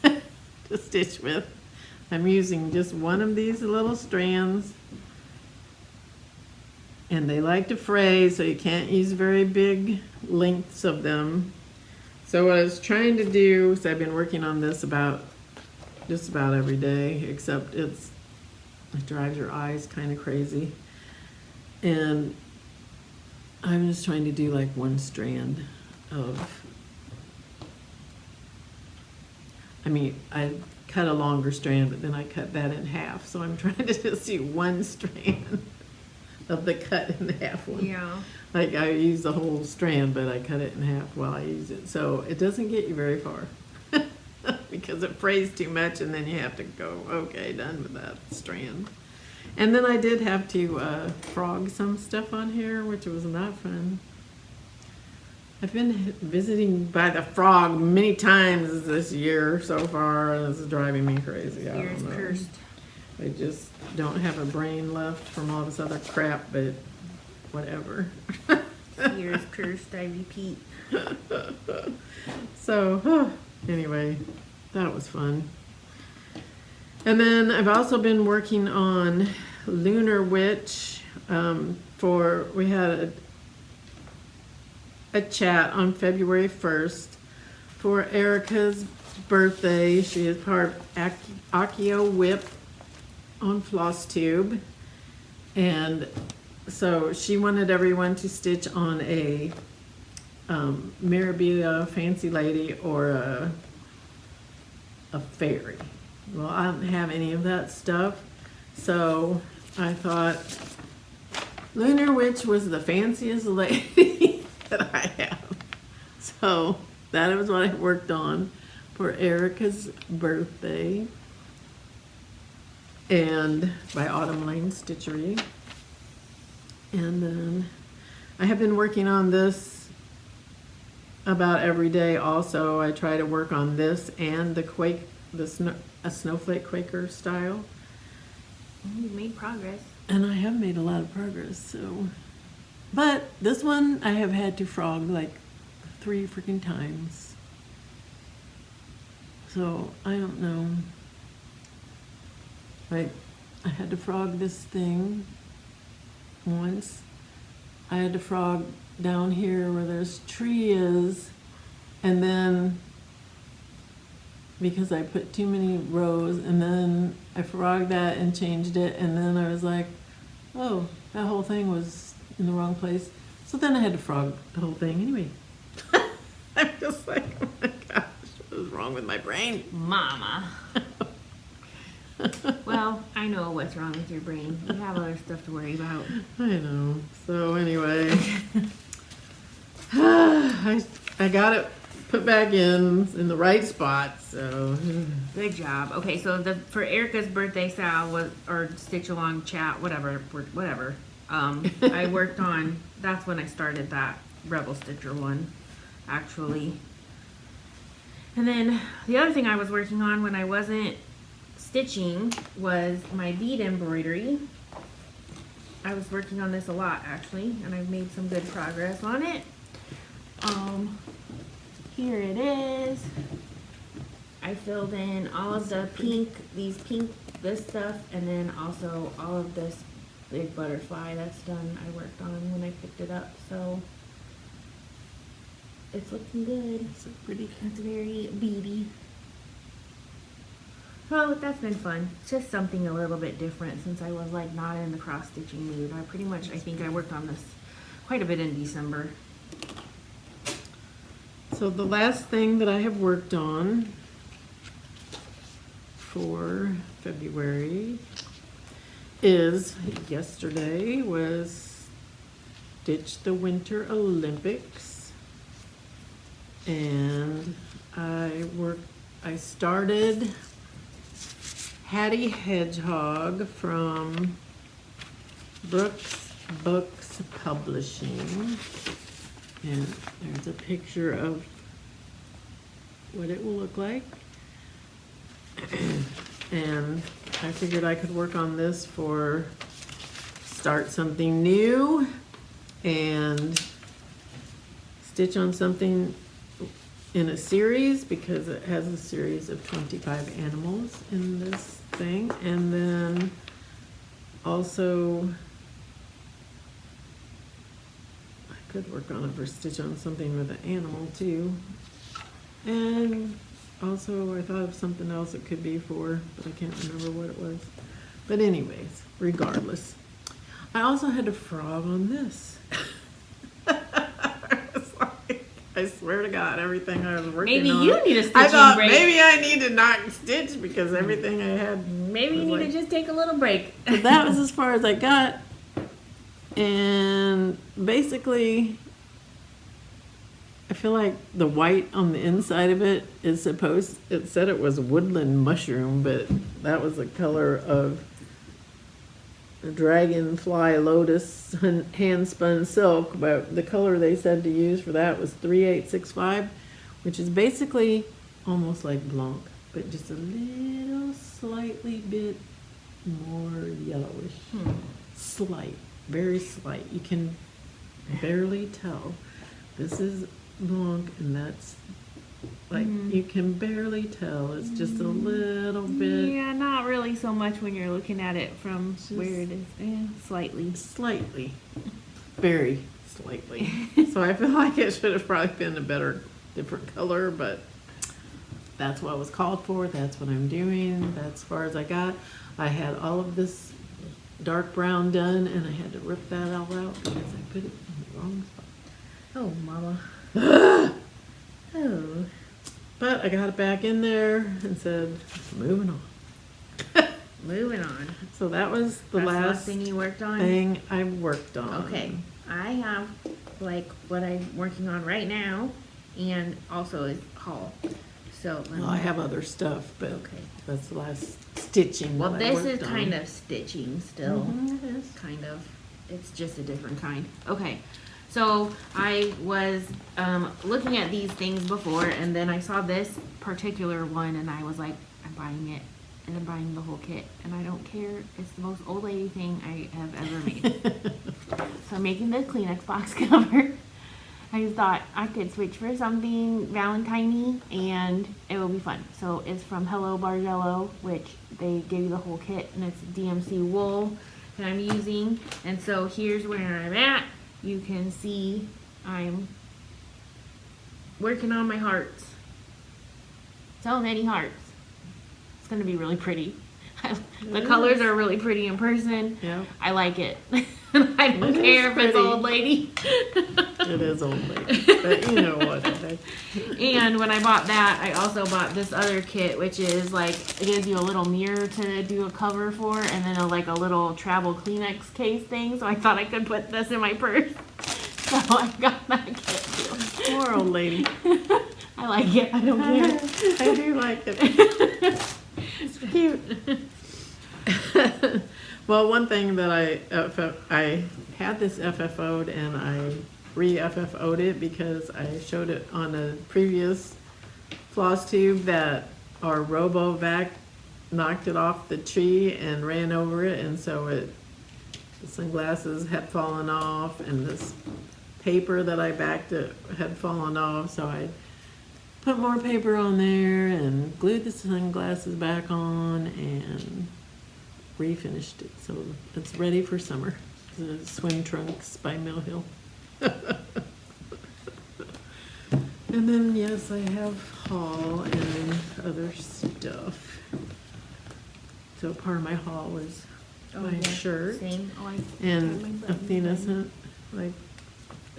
to stitch with. I'm using just one of these little strands, and they like to fray, so you can't use very big lengths of them. So what I was trying to do, so I've been working on this just about every day, except it drives your eyes kind of crazy. And I'm just trying to do like one strand of, I cut a longer strand, but then I cut that in half. So I'm trying to just do one strand of the cut in half one. Yeah. Like I use the whole strand, but I cut it in half while I use it. So it doesn't get you very far because it frays too much, and then you have to go, okay, done with that strand. And then I did have to frog some stuff on here, which was not fun. I've been visiting by the frog many times this year so far, and it's driving me crazy. I Year's don't know. cursed. I just don't have a brain left from all this other crap, but whatever. Year's cursed, I repeat. So, anyway, that was fun. And then I've also been working on Lunar Witch. We had a chat on February 1st for Erica's birthday. She is part of Accio Whip on Flosstube. And so she wanted everyone to stitch on a Mirabilia Fancy Lady or a fairy. Well, I don't have any of that stuff, so I thought Lunar Witch was the fanciest lady that I have. So that was what I worked on for Erica's birthday, and by Autumn Lane Stitchery. And then I have been working on this about every day also. I try to work on this and a snowflake Quaker style. You made progress. And I have made a lot of progress, so. But this one I have had to frog like 3 freaking times. So I don't know. Like, I had to frog this thing once. I had to frog down here where this tree is, and then because I put too many rows, and then I frogged that and changed it, and then I was like, oh, that whole thing was in the wrong place. So then I had to frog the whole thing anyway. I'm just like, oh my gosh, what is wrong with my brain? Mama. Well, I know what's wrong with your brain. You have other stuff to worry about. I know. So anyway, I got it put back in the right spot. So Good job. Okay, so for Erica's birthday sal or stitch along chat, whatever. I worked on. That's when I started that Rebel Stitcher one, actually. And then the other thing I was working on when I wasn't stitching was my bead embroidery. I was working on this a lot actually, and I've made some good progress on it. Here it is. I filled in all of the this stuff, and then also all of this big butterfly that's done. I worked on when I picked it up, so it's looking good. it's pretty. It's very beady. Well, that's been fun. It's just something a little bit different since I was like not in the cross stitching mood. I think I worked on this quite a bit in December. So the last thing that I have worked on for February is yesterday was Stitch the Winter Olympics, and I started Hattie Hedgehog from Brooks Books Publishing. And there's a picture of what it will look like. And I figured I could work on this for start something new and stitch on something in a series, because it has a series of 25 animals in this thing. And then also I could work on it for stitch on something with an animal too. And also I thought of something else it could be for, but I can't remember what it was. But anyways, regardless. I also had a frog on this. It's like, I swear to God, everything I was working Maybe on. you need a I thought stitching break. maybe I need to not stitch because everything I had. Maybe you was need like- to just take a little break. But that was as far as I got. And basically, I feel like the white on the inside of it is it said it was woodland mushroom, but that was the color of dragonfly lotus hand spun silk. But the color they said to use for that was 3865, which is basically almost like blanc, but just a little slightly bit more yellowish. Slight, very slight. You can barely tell. This is blanc and that's like you can barely tell. It's just a little bit. Yeah, not really so much when you're looking at it from where it is. Yeah, slightly. Slightly. Very slightly. So I feel like it should have probably been a better, different color, but that's what was called for. That's what I'm doing. That's as far as I got. I had all of this dark brown done and I had to rip that all out because I put it in the wrong spot. Oh, mama. Oh. But I got it back in there and said, moving on. Moving on. So that was the That's last thing you worked on? thing I worked on. Okay. I have like what I'm working on right now and also a haul. So let Well, I me- have other stuff, but Okay. that's the last stitching. Well, that I this is worked on. kind of stitching still. Mhm, it is. Kind of. It's just a different kind. Okay. So I was looking at these things before, and then I saw this particular one, and I was like, I'm buying it, and I'm buying the whole kit, and I don't care. It's the most old lady thing I have ever made. So I'm making the Kleenex box cover. I just thought I could switch for something Valentine-y, and it will be fun. So it's from Hello Bargello, which they give you the whole kit, and it's DMC wool that I'm using. And so here's where I'm at. You can see I'm working on my hearts. So many hearts. It's gonna be really pretty. The colors are really pretty in person. Yeah, I like it. I don't It is care if it's pretty. old lady. it is old lady, but you know what? And when I bought that, I also bought this other kit, which is like, it gives you a little mirror to do a cover for, and then like a little travel Kleenex case thing. So I thought I could put this in my purse. So I got that kit too. Poor old lady. I like it. I don't care. I do like it. It's cute. Well, one thing that I had this FFO'd and I re-FFO'd it because I showed it on a previous Flosstube that our RoboVac knocked it off the tree and ran over it, and so the sunglasses had fallen off and this paper that I backed it had fallen off, so I put more paper on there and glued the sunglasses back on and refinished it, so it's ready for summer. The swim trunks by Mill Hill. And then yes, I have haul and other stuff. So part of my haul was my shirt. Same. Oh, And Athena sent like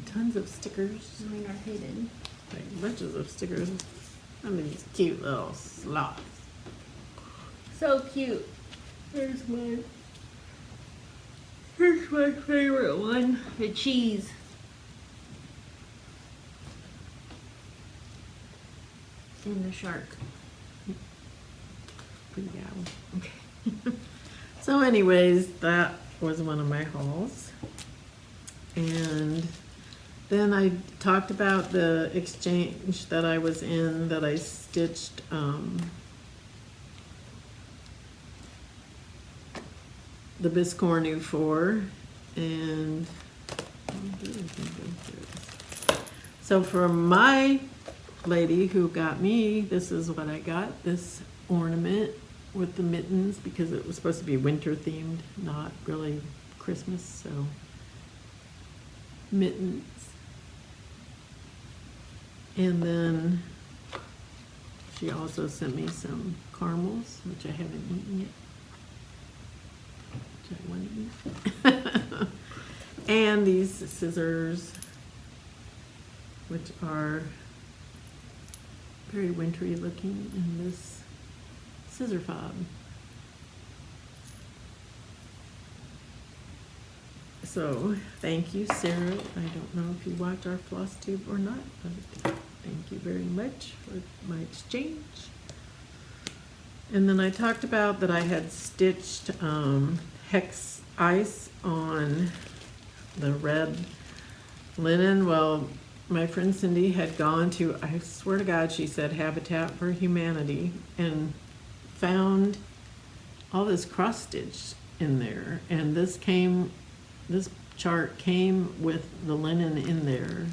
tons of stickers, Mine are hidden. like bunches of stickers. I mean these cute little sloths. So cute. Here's mine. Here's my favorite one. The cheese. And the shark. Pretty gal. Okay. So anyways, that was one of my hauls. And Then I talked about the exchange that I was in, that I stitched the biscornu for, and so for my lady who got me, this is what I got, this ornament with the mittens, because it was supposed to be winter themed, not really Christmas, so mittens. And then she also sent me some caramels, which I haven't eaten yet. Which I want to eat. And these scissors, which are very wintry looking, in this scissor fob. So, thank you, Sarah. I don't know if you watch our Flosstube or not, but thank you very much for my exchange. And then I talked about that I had stitched hex ice on the red linen. Well, my friend Cindy had gone to, I swear to God, she said Habitat for Humanity, and found all this cross stitch in there. And this chart came with the linen in there.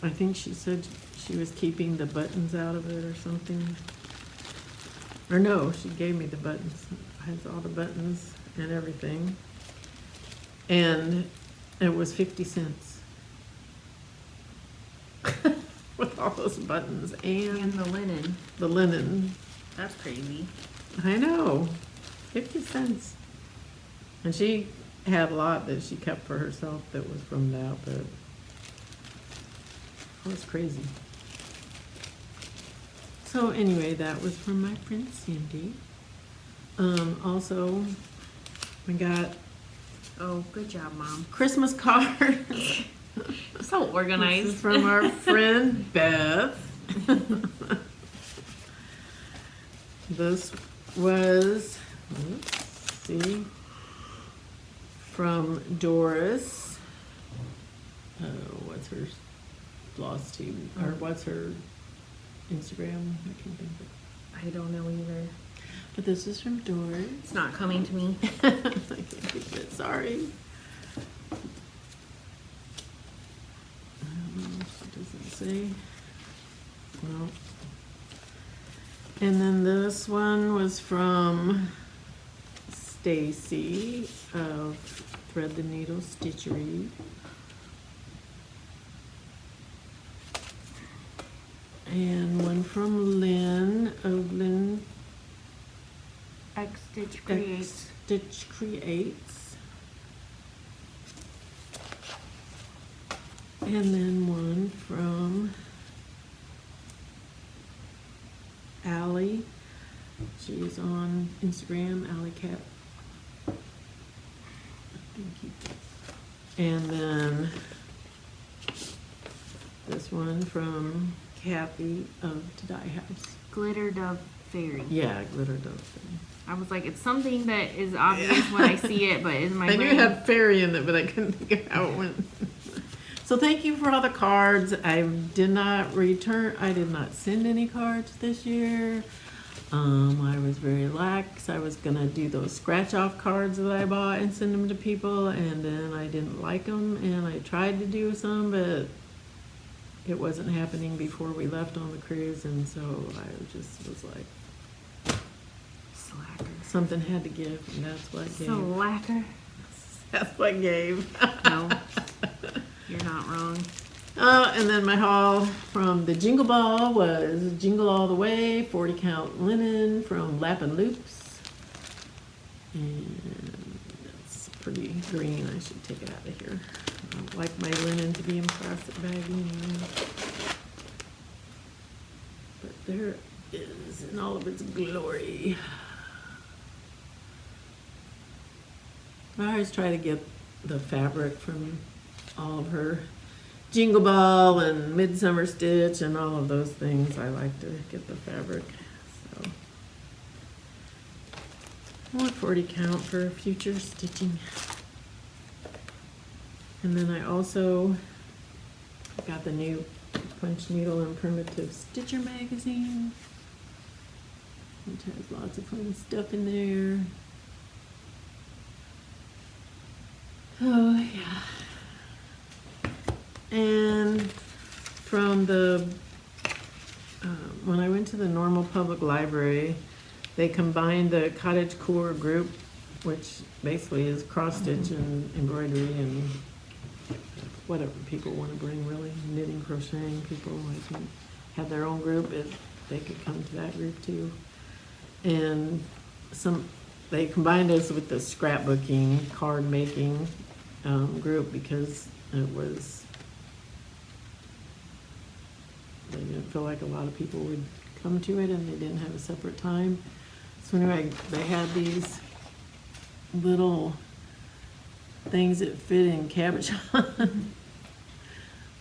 I think she said she was keeping the buttons out of it or something. Or no, she gave me the buttons. It has all the buttons and everything. And it was 50 cents. With all those buttons And the linen. the linen. That's crazy. I know, 50 cents. And she had a lot that she kept for herself that was from the outfit. It was crazy. So anyway, that was from my friend Cindy. Also, we got Oh, good job, Mom. Christmas cards. So This organized. is from our friend Beth. This was, let's see, from Doris. What's her Flosstube, or what's her Instagram? I can't think of it. I don't know either. But this is from Doris. It's not coming to me. I can't think of it, sorry. She doesn't say. No. And then this one was from Stacy of Thread the Needle Stitchery. And one from Lynn of Lynn X Stitch X Creates. Stitch Creates. And then one from Allie. She's on Instagram, Allie Cat. Thank you. And then this one from Kathy of To Die House. Glitter Dove Fairy. Yeah, glitter dove thing. I was like, it's something that is obvious when I see it, but in my I knew it brain. had fairy in it, but I couldn't think of how it went. So thank you for all the cards. I did not send any cards this year. I was very lax. I was gonna do those scratch off cards that I bought and send them to people, and then I didn't like them, and I tried to do some, but it wasn't happening before we left on the cruise, and so I just was like, Slacker. something had to give, and that's what gave. Slacker. That's what gave. No. You're not wrong. And then my haul from the Jingle Ball was Jingle All the Way, 40 count linen from Lap and Loops. And that's pretty green. I should take it out of here. I don't like my linen to be in plastic bag anyway. But there it is in all of its glory. I always try to get the fabric from all of her Jingle Ball and Midsummer Stitch and all of those things. I like to get the fabric. So I want 40 count for future stitching. And then I also got the new Punch Needle and Primitive Stitcher magazine, which has lots of fun stuff in there. Oh, yeah. And from the, when I went to the Normal Public Library, they combined the Cottage Core group, which basically is cross stitch and embroidery and whatever people want to bring, really, knitting, crocheting, people like can have their own group if they could come to that group too. And they combined us with the scrapbooking, card making group because it was, they didn't feel like a lot of people would come to it and they didn't have a separate time. So anyway, they had these little things that fit in cabbage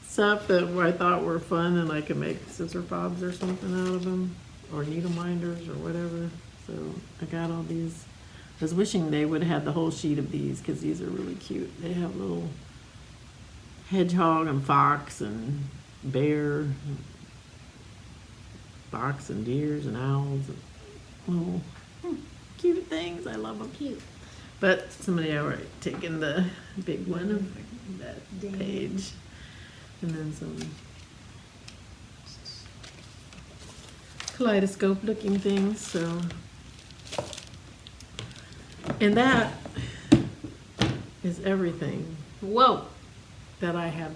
stuff that I thought were fun, and I could make scissor fobs or something out of them, or needle minders or whatever. So I got all these. I was wishing they would have had the whole sheet of these because these are really cute. They have little hedgehog and fox and bear, and fox and deers and owls, and little cute things. I love them. Cute. But somebody already taken the big one of that page. And then some kaleidoscope looking things, so. And that is everything Whoa. that I have.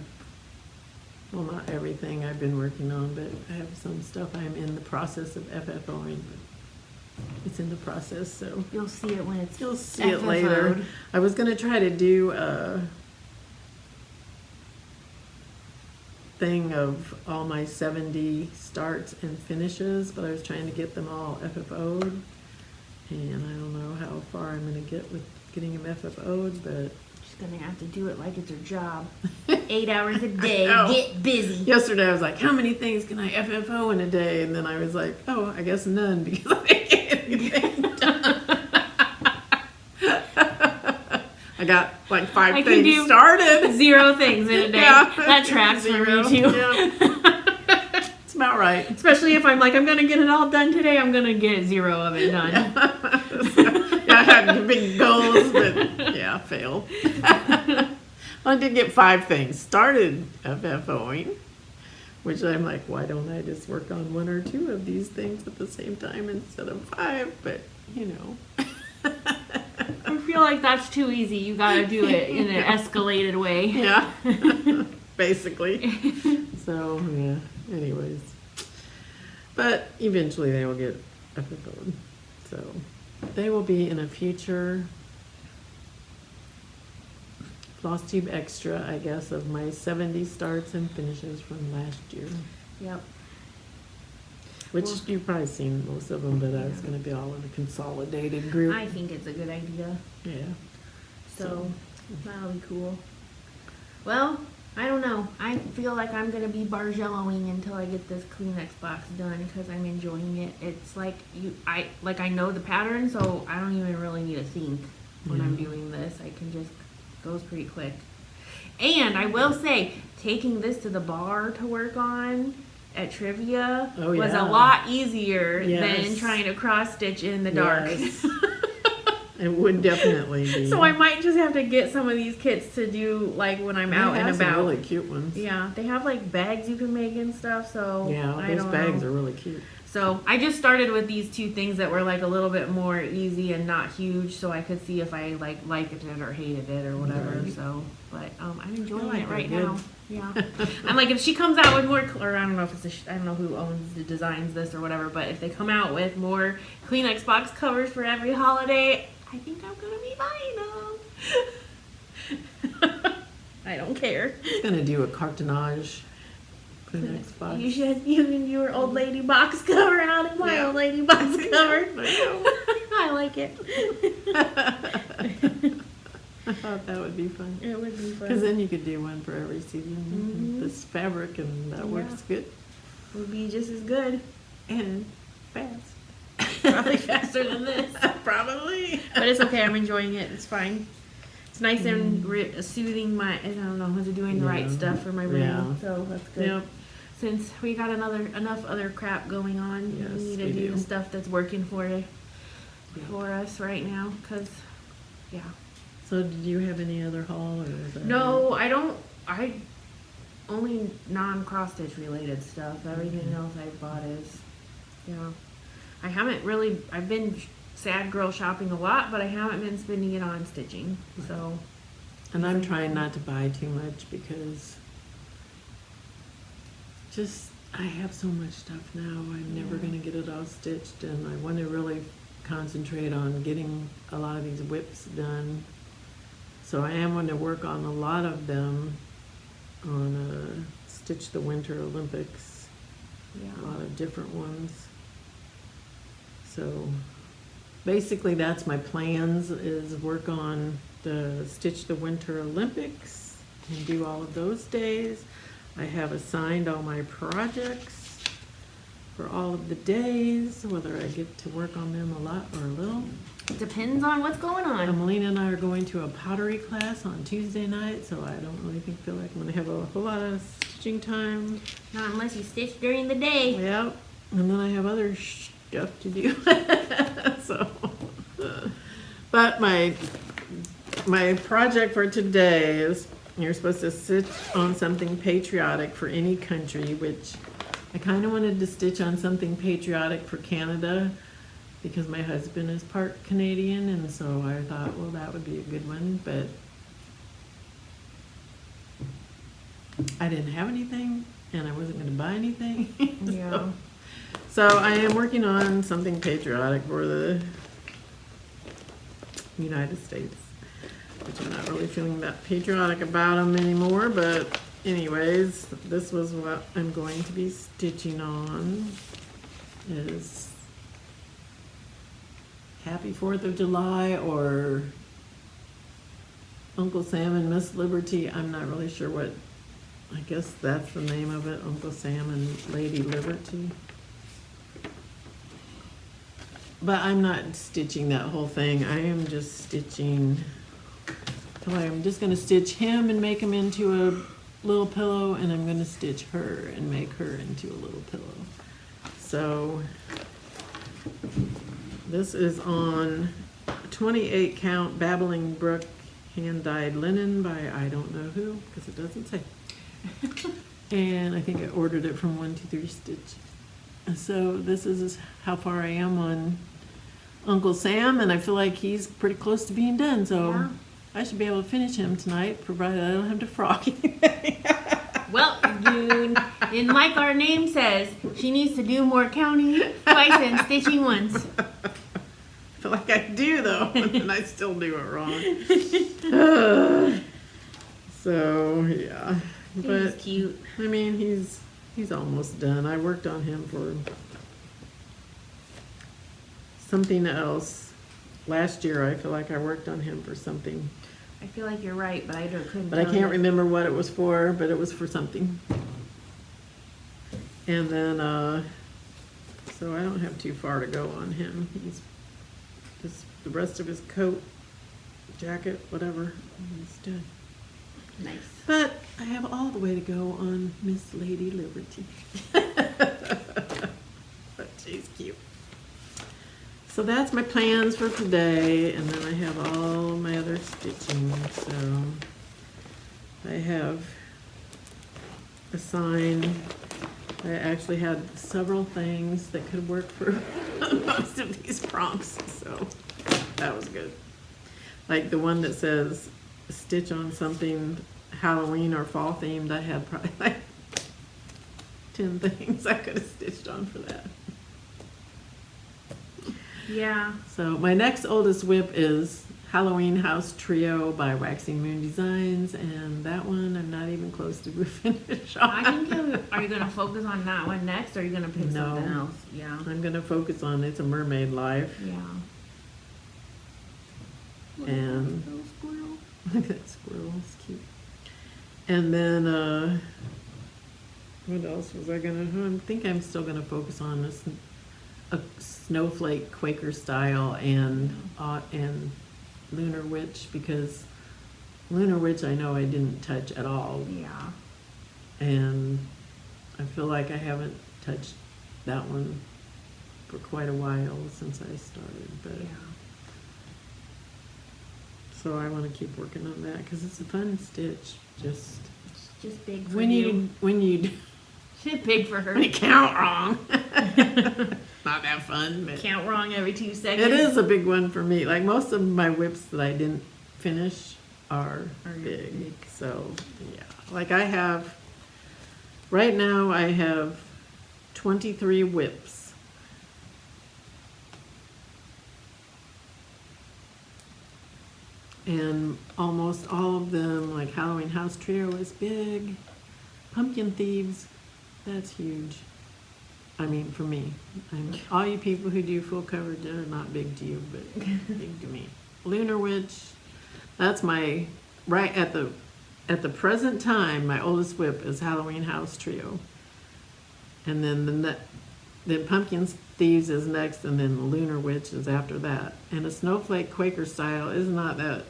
Well, not everything I've been working on, but I have some stuff I'm in the process of FFOing. It's in the process, so. You'll see it when it's You'll see it later. FFO'd. I was gonna try to do a thing of all my 70 starts and finishes, but I was trying to get them all FFO'd. And I don't know how far I'm gonna get with getting them FFO'd, but. She's gonna have to do it like it's her job. 8 hours a day, know. get busy. Yesterday I was like, how many things can I FFO in a day? And then I was like, oh, I guess none because I didn't get anything done. I got like 5 I can things do started. 0 things in a day. Yeah. That tracks for Zero. me too. Yeah. It's about right. Especially if I'm like, I'm gonna get it all done today, I'm gonna get 0 of it done. Yeah, I had big goals, but yeah, failed. I did get 5 things started FFOing, which I'm like, why don't I just work on 1 or 2 of these things at the same time instead of 5? But you know. I feel like that's too easy. You gotta do it in an escalated way. Yeah, basically. So, yeah, anyways. But eventually they will get FFO'd. So, they will be in a future Flosstube extra, I guess, of my 70 starts and finishes from last year. Yep. Which Well, you've probably seen most of them, but I was going to be all in a consolidated group. I think it's a good idea. Yeah. So that'll be cool. Well, I don't know. I feel like I'm gonna be bargelloing until I get this Kleenex box done because I'm enjoying it. It's like I know the pattern, so I don't even really need to think when I'm doing this. I can just goes pretty quick. And I will say, taking this to the bar to work on at trivia was yeah. a lot easier Yes. than trying to cross stitch in the dark. Yes. It would definitely be. So I might just have to get some of these kits to do like when I'm out They and have some about. really cute ones. Yeah, they have like bags you can make and stuff. So Yeah, I those don't bags know. are really cute. So I just started with these 2 things that were like a little bit more easy and not huge, so I could see if I liked it or hated it or whatever. Right. So, but I'm enjoying like it right it good. now. Yeah, I'm like if she comes out with more, or I don't know if it's I don't know who owns the designs this or whatever, but if they come out with more Kleenex box covers for every holiday, I think I'm gonna be buying them. I don't care. It's going to do a cartonnage Kleenex box. You should use your old lady box cover out of my Yeah. old lady box cover. I I like it. I thought that would be fun. It would be Because fun. then you could do one for every season. Mhm. This fabric, and that works good. Would be just as good. And fast. Probably faster than this. Probably. But it's okay. I'm enjoying it. It's fine. It's nice and soothing my, I don't know, is it doing the right Yeah. stuff for my brain? Yeah. So that's good. Yep. Since we got enough other crap going on, Yes, we need to we do do. the stuff that's working Yeah. for us right now. Cause, yeah. So did you have any other haul or was that? No, I don't. I only non-cross stitch related stuff. Everything else I bought is, yeah. I haven't really. I've been sad girl shopping a lot, but I haven't been spending it on stitching. So. And I'm trying not to buy too much because just I have so much stuff now. I'm never Yeah. going to get it all stitched, and I want to really concentrate on getting a lot of these whips done. So I am going to work on a lot of them on Stitch the Winter Olympics, a lot Yeah. of different ones. So basically that's my plans, is work on the Stitch the Winter Olympics and do all of those days. I have assigned all my projects for all of the days, whether I get to work on them a lot or a little. Depends on what's going on. Melina and I are going to a pottery class on Tuesday night, so I don't really feel like I'm going to have a whole lot of stitching time. Not unless you stitch during the day. Yep, and then I have other stuff to do. So, but my project for today is you're supposed to stitch on something patriotic for any country, which I kind of wanted to stitch on something patriotic for Canada because my husband is part Canadian, and so I thought, well, that would be a good one, but I didn't have anything and I wasn't going to buy anything. Yeah. So I am working on something patriotic for the United States, which I'm not really feeling that patriotic about them anymore, but anyways, this was what I'm going to be stitching on, is Happy 4th of July or Uncle Sam and Miss Liberty. I'm not really sure what, I guess that's the name of it, Uncle Sam and Lady Liberty. But I'm not stitching that whole thing. I am just stitching, I'm just going to stitch him and make him into a little pillow, and I'm going to stitch her and make her into a little pillow. So this is on 28 count Babbling Brook hand-dyed linen by I don't know who, because it doesn't say. And I think I ordered it from 123 Stitch. So this is how far I am on Uncle Sam, and I feel like he's pretty close to being done, so Yeah. I should be able to finish him tonight, provided I don't have to frock anything. Well, dude, and like our name says, she needs to do more counting twice and stitching once. I feel like I do, though, and I still do it wrong. So, yeah. He's But, cute. I mean, he's almost done. I worked on him for something else. Last year, I feel like I worked on him for something. I feel like you're right, but I couldn't. But I tell can't you. remember what it was for, but it was for something. And then, so I don't have too far to go on him. He's just the rest of his coat, jacket, whatever, he's done. Nice. But I have all the way to go on Miss Lady Liberty. But she's cute. So that's my plans for today, and then I have all my other stitching. So I have assigned, I actually had several things that could work for most of these prompts, so that was good. Like the one that says stitch on something Halloween or fall themed, I had probably like 10 things I could have stitched on for that. Yeah. So my next oldest whip is Halloween House Trio by Waxing Moon Designs, and that one I'm not even close to finish on. I think are you gonna focus on that one next, or are you gonna pick No. something else? Yeah. I'm gonna focus on It's a Mermaid Life. Yeah. And Little squirrel. look at that squirrel, it's cute. And then what else was I gonna? I think I'm still gonna focus on this a snowflake Quaker style and Lunar Witch, because Lunar Witch I know I didn't touch at all, Yeah. and I feel like I haven't touched that one for quite a while since I started, but Yeah. so I want to keep working on that because it's a fun stitch. Just It's just big for when you. you It's big for her. when you count wrong, not that fun, but Count wrong every 2 seconds. it is a big one for me. Like most of my whips that I didn't finish are big. So yeah, like I have right now I have 23 whips. And almost all of them, like Halloween House Trio is big. Pumpkin Thieves, that's huge. I mean, for me. All you people who do full coverage are not big to you, but big to me. Lunar Witch, that's my, right at the present time, my oldest whip is Halloween House Trio. And then then Pumpkin Thieves is next, and then Lunar Witch is after that. And a Snowflake Quaker style is not that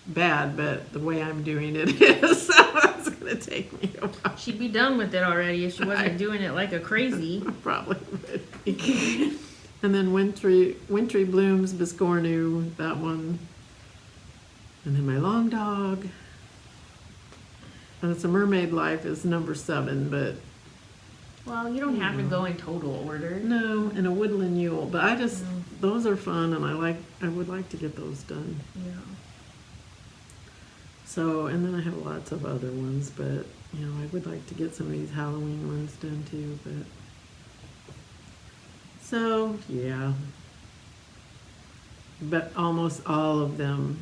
bad, but the way I'm doing it is, so it's going to take me a while. She'd be done with it already if she wasn't doing it like a crazy. Probably would be. And then Wintry Blooms, Biscornu, that one. And then my Long Dog. And it's a Mermaid Life is number 7, but Well, you don't have to go in total order. no, and a Woodland Yule. But I just, those are fun, and I would like to get those done. Yeah. So, and then I have lots of other ones, but, I would like to get some of these Halloween ones done too, but. So, yeah. But almost all of them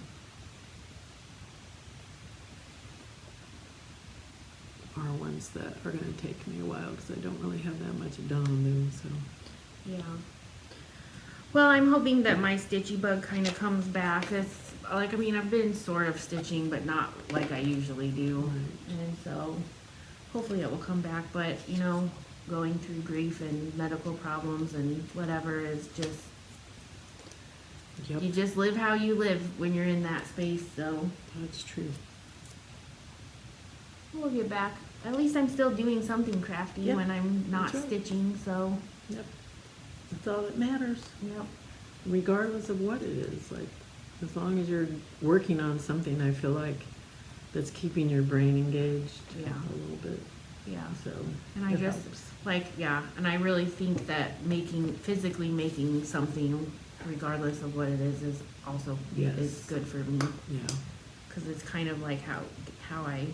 are ones that are going to take me a while because I don't really have that much done on them, so. Yeah. Well, I'm hoping that my stitchy bug kind of comes back. It's like, I mean, I've been sort of stitching, but not like I usually do. Right. And so hopefully it will come back. But, going through grief and medical problems and whatever is just, Yep, you just live how you live when you're in that space. So that's true. we'll get back. At least I'm still doing something crafty Yep, when I'm not that's right. stitching. So, Yep. That's all that matters. yep. Regardless of what it is, like, as long as you're working on something, I feel like that's keeping your brain engaged Yeah. a little bit. Yeah. So And I it just, helps. and I really think that physically making something, regardless of what it is also Yes. is good for me. Yeah. Because it's kind of like how I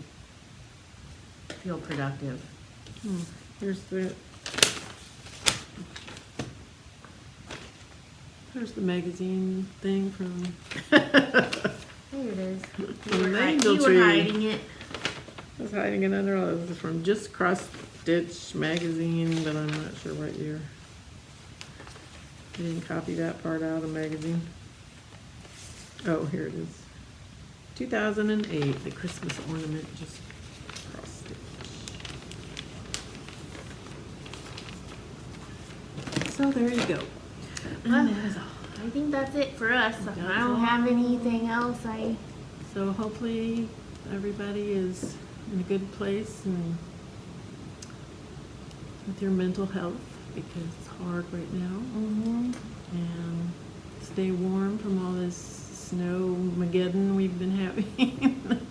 feel productive. There's the magazine thing from. There it is. From the Angel You were Tree. hiding it. I was hiding it under. It was from Just Cross Stitch magazine, but I'm not sure what year. You didn't copy that part out of the magazine. Oh, here it is. 2008, the Christmas ornament, Just Cross Stitch. So there you go. Well, And that is all. I think that's it for us. That's I don't have anything else. So hopefully everybody is in a good place and with your mental health because it's hard right now. Mm-hmm. And stay warm from all this snowmageddon we've been having.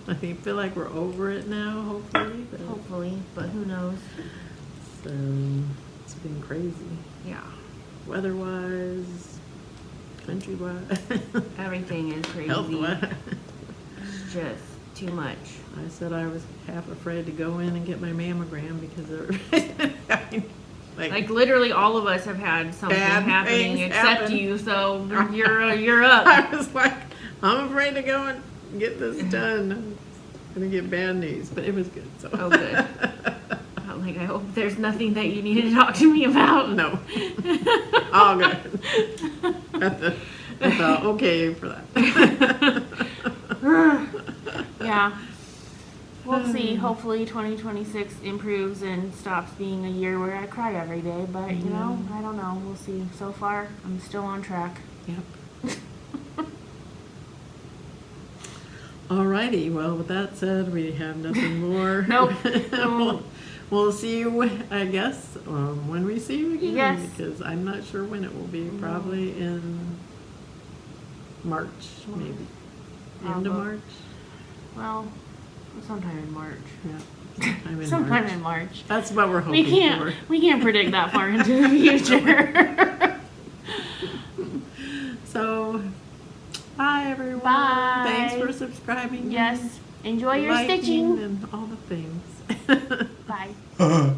I feel like we're over it now, hopefully. Hopefully, but who knows? So it's been crazy. Yeah. Weather-wise, country-wise, Everything is crazy. health-wise. It's just too much. I said I was half afraid to go in and get my mammogram because everybody's Like literally all of us have had something Bad happening things except happen. you, so you're up. I was like, I'm afraid to go and get this done. I'm gonna get bad news, but it was good. So. Oh, good. I'm like, I hope there's nothing that you need to talk to me about. No, all good. That's all okay for that. Yeah. We'll see. Hopefully 2026 improves and stops being a year where I cry every day. But, I don't know. We'll see. So far, I'm still on track. Yep. Alrighty, well, with that said, we have nothing more. Nope. We'll see you, I guess, when we see you again. Yes. Because I'm not sure when it will be. Probably in March, maybe. End of March? Well, sometime in March. Yeah. Sometime March. in March. That's what we're hoping for. We can't predict that far into the future. So, bye everyone. Bye. Thanks for subscribing. Yes. Enjoy your liking stitching. and all the things. Bye.